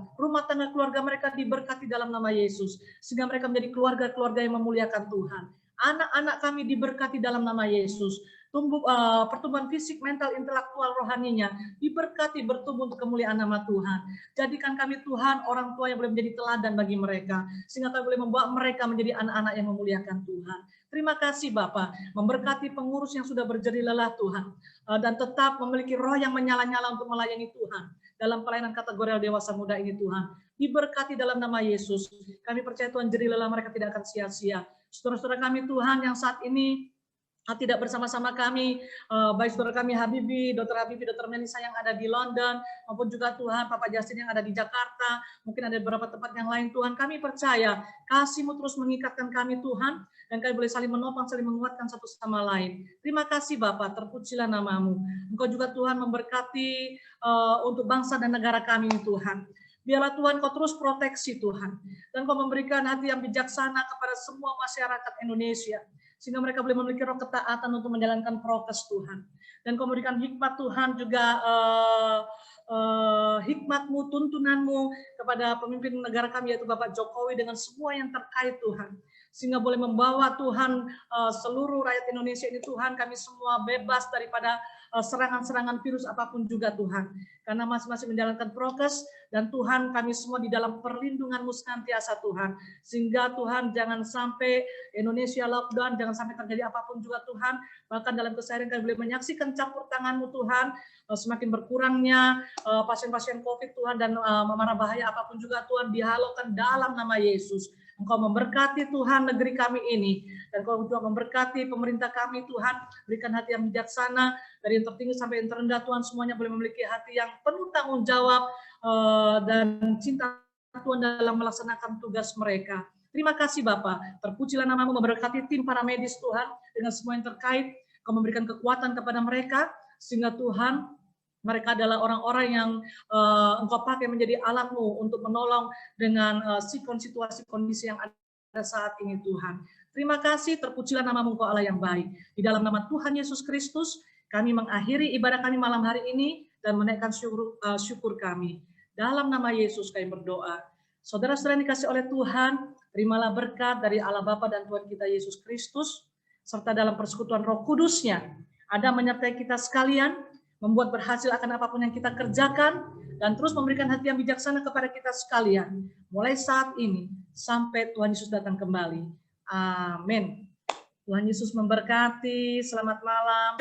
keluarga mereka diberkati dalam nama Yesus, sehingga mereka menjadi keluarga-keluarga yang memuliakan Tuhan. Anak-anak kami diberkati dalam nama Yesus. Pertumbuhan fisik, mental, intelektual, rohaninya diberkati, bertumbuh untuk kemuliaan nama Tuhan. Jadikan kami Tuhan orang tua yang boleh menjadi teladan bagi mereka, sehingga kami boleh membawa mereka menjadi anak-anak yang memuliakan Tuhan. Terima kasih Bapa, memberkati pengurus yang sudah berjerih lelah Tuhan, dan tetap memiliki roh yang menyala-nyala untuk melayani Tuhan dalam pelayanan kategori dewasa muda ini Tuhan. Diberkati dalam nama Yesus. Kami percaya Tuhan, jerih lelah mereka tidak akan sia-sia. Saudara-saudara kami Tuhan yang saat ini tidak bersama-sama kami, baik saudara kami Habibi, Dr. Melisa yang ada di London, maupun juga Tuhan Papa Justin yang ada di Jakarta, mungkin ada beberapa tempat yang lain Tuhan. Kami percaya kasih-Mu terus mengikatkan kami Tuhan, dan kami boleh saling menopang, saling menguatkan satu sama lain. Terima kasih Bapak, terpujilah nama-Mu. Engkau juga Tuhan memberkati untuk bangsa dan negara kami Tuhan. Biarlah Tuhan Kau terus proteksi Tuhan, dan Kau memberikan hati yang bijaksana kepada semua masyarakat Indonesia, sehingga mereka boleh memiliki roh ketaatan untuk menjalankan prokes Tuhan. Dan Kau memberikan hikmat Tuhan juga, hikmat-Mu, tuntunan-Mu kepada pemimpin negara kami, yaitu Bapak Jokowi, dengan semua yang terkait Tuhan, sehingga boleh membawa Tuhan seluruh rakyat Indonesia ini Tuhan, kami semua bebas daripada serangan-serangan virus apapun juga Tuhan, karena masing-masing menjalankan prokes, dan Tuhan kami semua di dalam perlindungan-Mu senantiasa Tuhan, sehingga Tuhan jangan sampai Indonesia lockdown, jangan sampai terjadi apapun juga Tuhan, bahkan dalam keseharian kami boleh menyaksikan campur tangan-Mu Tuhan, semakin berkurangnya pasien-pasien COVID Tuhan, dan memarah bahaya apapun juga Tuhan dihalaukan dalam nama Yesus. Engkau memberkati Tuhan negeri kami ini, dan Engkau juga memberkati pemerintah kami Tuhan, berikan hati yang bijaksana, dari yang tertinggi sampai yang terendah Tuhan, semuanya boleh memiliki hati yang penuh tanggung jawab dan cinta Tuhan dalam melaksanakan tugas mereka. Terima kasih Bapak, terpujilah nama-Mu, memberkati tim para medis Tuhan dengan semua yang terkait. Kau memberikan kekuatan kepada mereka, sehingga Tuhan mereka adalah orang-orang yang Engkau pakai menjadi alat-Mu untuk menolong dengan situasi kondisi yang ada saat ini Tuhan. Terima kasih, terpujilah nama-Mu Engkau Allah yang baik. Di dalam nama Tuhan Yesus Kristus, kami mengakhiri ibadah kami malam hari ini dan menaikkan syukur kami. Dalam nama Yesus kami berdoa. Saudara-saudara yang dikasih oleh Tuhan, terimalah berkat dari Allah Bapa dan Tuhan kita Yesus Kristus, serta dalam persekutuan Roh Kudus-Nya, ada menyertai kita sekalian, membuat berhasil akan apapun yang kita kerjakan, dan terus memberikan hati yang bijaksana kepada kita sekalian, mulai saat ini sampai Tuhan Yesus datang kembali. Amin. Tuhan Yesus memberkati. Selamat malam.